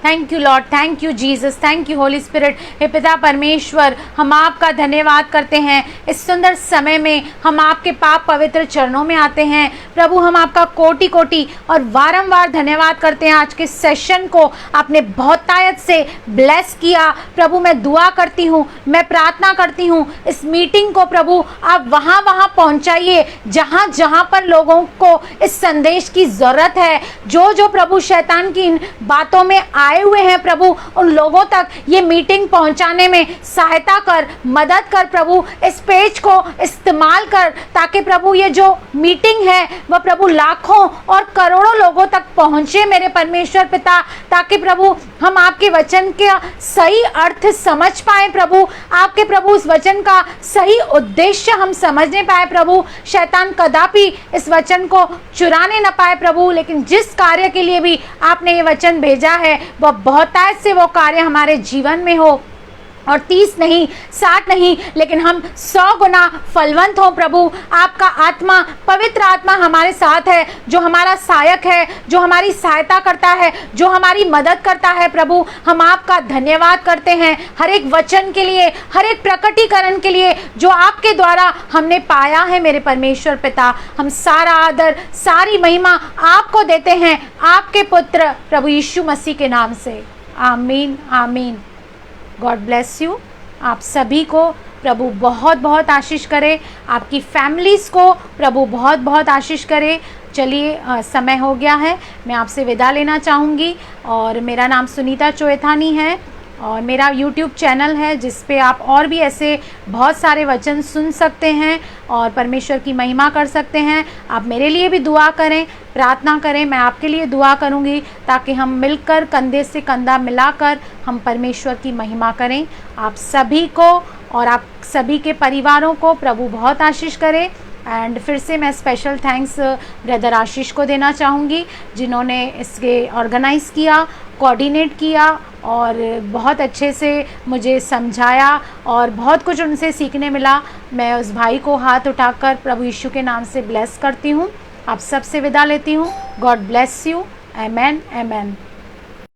Thank you Lord, thank you Jesus, thank you Holy Spirit. हे पिता परमेश्वर, हम आपका धन्यवाद करते हैं। इस सुंदर समय में हम आपके पाप पवित्र चरणों में आते हैं। प्रभु, हम आपका कोटि कोटि और वारंवार धन्यवाद करते हैं। आज के सेशन को आपने बहुतायत से ब्लेस किया। प्रभु, मैं दुआ करती हूँ, मैं प्रार्थना करती हूँ, इस मीटिंग को प्रभु आप वहाँ पहुँचाइए जहाँ जहाँ पर लोगों को इस संदेश की ज़रूरत है। जो प्रभु शैतान की इन बातों में आए हुए हैं प्रभु, उन लोगों तक ये मीटिंग पहुंचाने में सहायता कर, मदद कर प्रभु। इस पेज को इस्तेमाल कर ताकि प्रभु ये जो मीटिंग है वह प्रभु लाखों और करोड़ों लोगों तक पहुंचे मेरे परमेश्वर पिता, ताकि प्रभु हम आपके वचन का सही अर्थ समझ पाए प्रभु। आपके प्रभु उस वचन का सही उद्देश्य हम समझने पाए प्रभु। शैतान कदापि इस वचन को चुराने न पाए प्रभु, लेकिन जिस कार्य के लिए भी आपने ये वचन भेजा है वह बहुतायत से वो कार्य हमारे जीवन में हो, और 30 नहीं, 60 नहीं, लेकिन हम 100 गुना फलवंत हो प्रभु। आपका आत्मा, पवित्र आत्मा हमारे साथ है, जो हमारा सहायक है, जो हमारी सहायता करता है, जो हमारी मदद करता है प्रभु। हम आपका धन्यवाद करते हैं हर एक वचन के लिए, हर एक प्रकटीकरण के लिए जो आपके द्वारा हमने पाया है मेरे परमेश्वर पिता। हम सारा आदर, सारी महिमा आपको देते हैं, आपके पुत्र प्रभु यीशु मसीह के नाम से। आमीन, आमीन। God bless you. आप सभी को प्रभु बहुत बहुत आशीष करे, आपकी फैमिलीज़ को प्रभु बहुत बहुत आशीष करे। चलिए, समय हो गया है, मैं आपसे विदा लेना चाहूँगी। और मेरा नाम सुनीता चोएथानी है और मेरा YouTube चैनल है जिस पे आप और भी ऐसे बहुत सारे वचन सुन सकते हैं और परमेश्वर की महिमा कर सकते हैं। आप मेरे लिए भी दुआ करें, प्रार्थना करें, मैं आपके लिए दुआ करूंगी, ताकि हम मिलकर कंधे से कंधा मिलाकर हम परमेश्वर की महिमा करें। आप सभी को और आप सभी के परिवारों को प्रभु बहुत आशीष करे। एंड फिर से मैं स्पेशल थैंक्स ब्रदर आशीष को देना चाहूँगी, जिन्होंने इसके ऑर्गेनाइज़ किया, कोऑर्डिनेट किया और बहुत अच्छे से मुझे समझाया और बहुत कुछ उनसे सीखने मिला। मैं उस भाई को हाथ उठाकर प्रभु यीशु के नाम से ब्लेस करती हूँ। आप सबसे विदा लेती हूँ। God bless you. Amen, amen.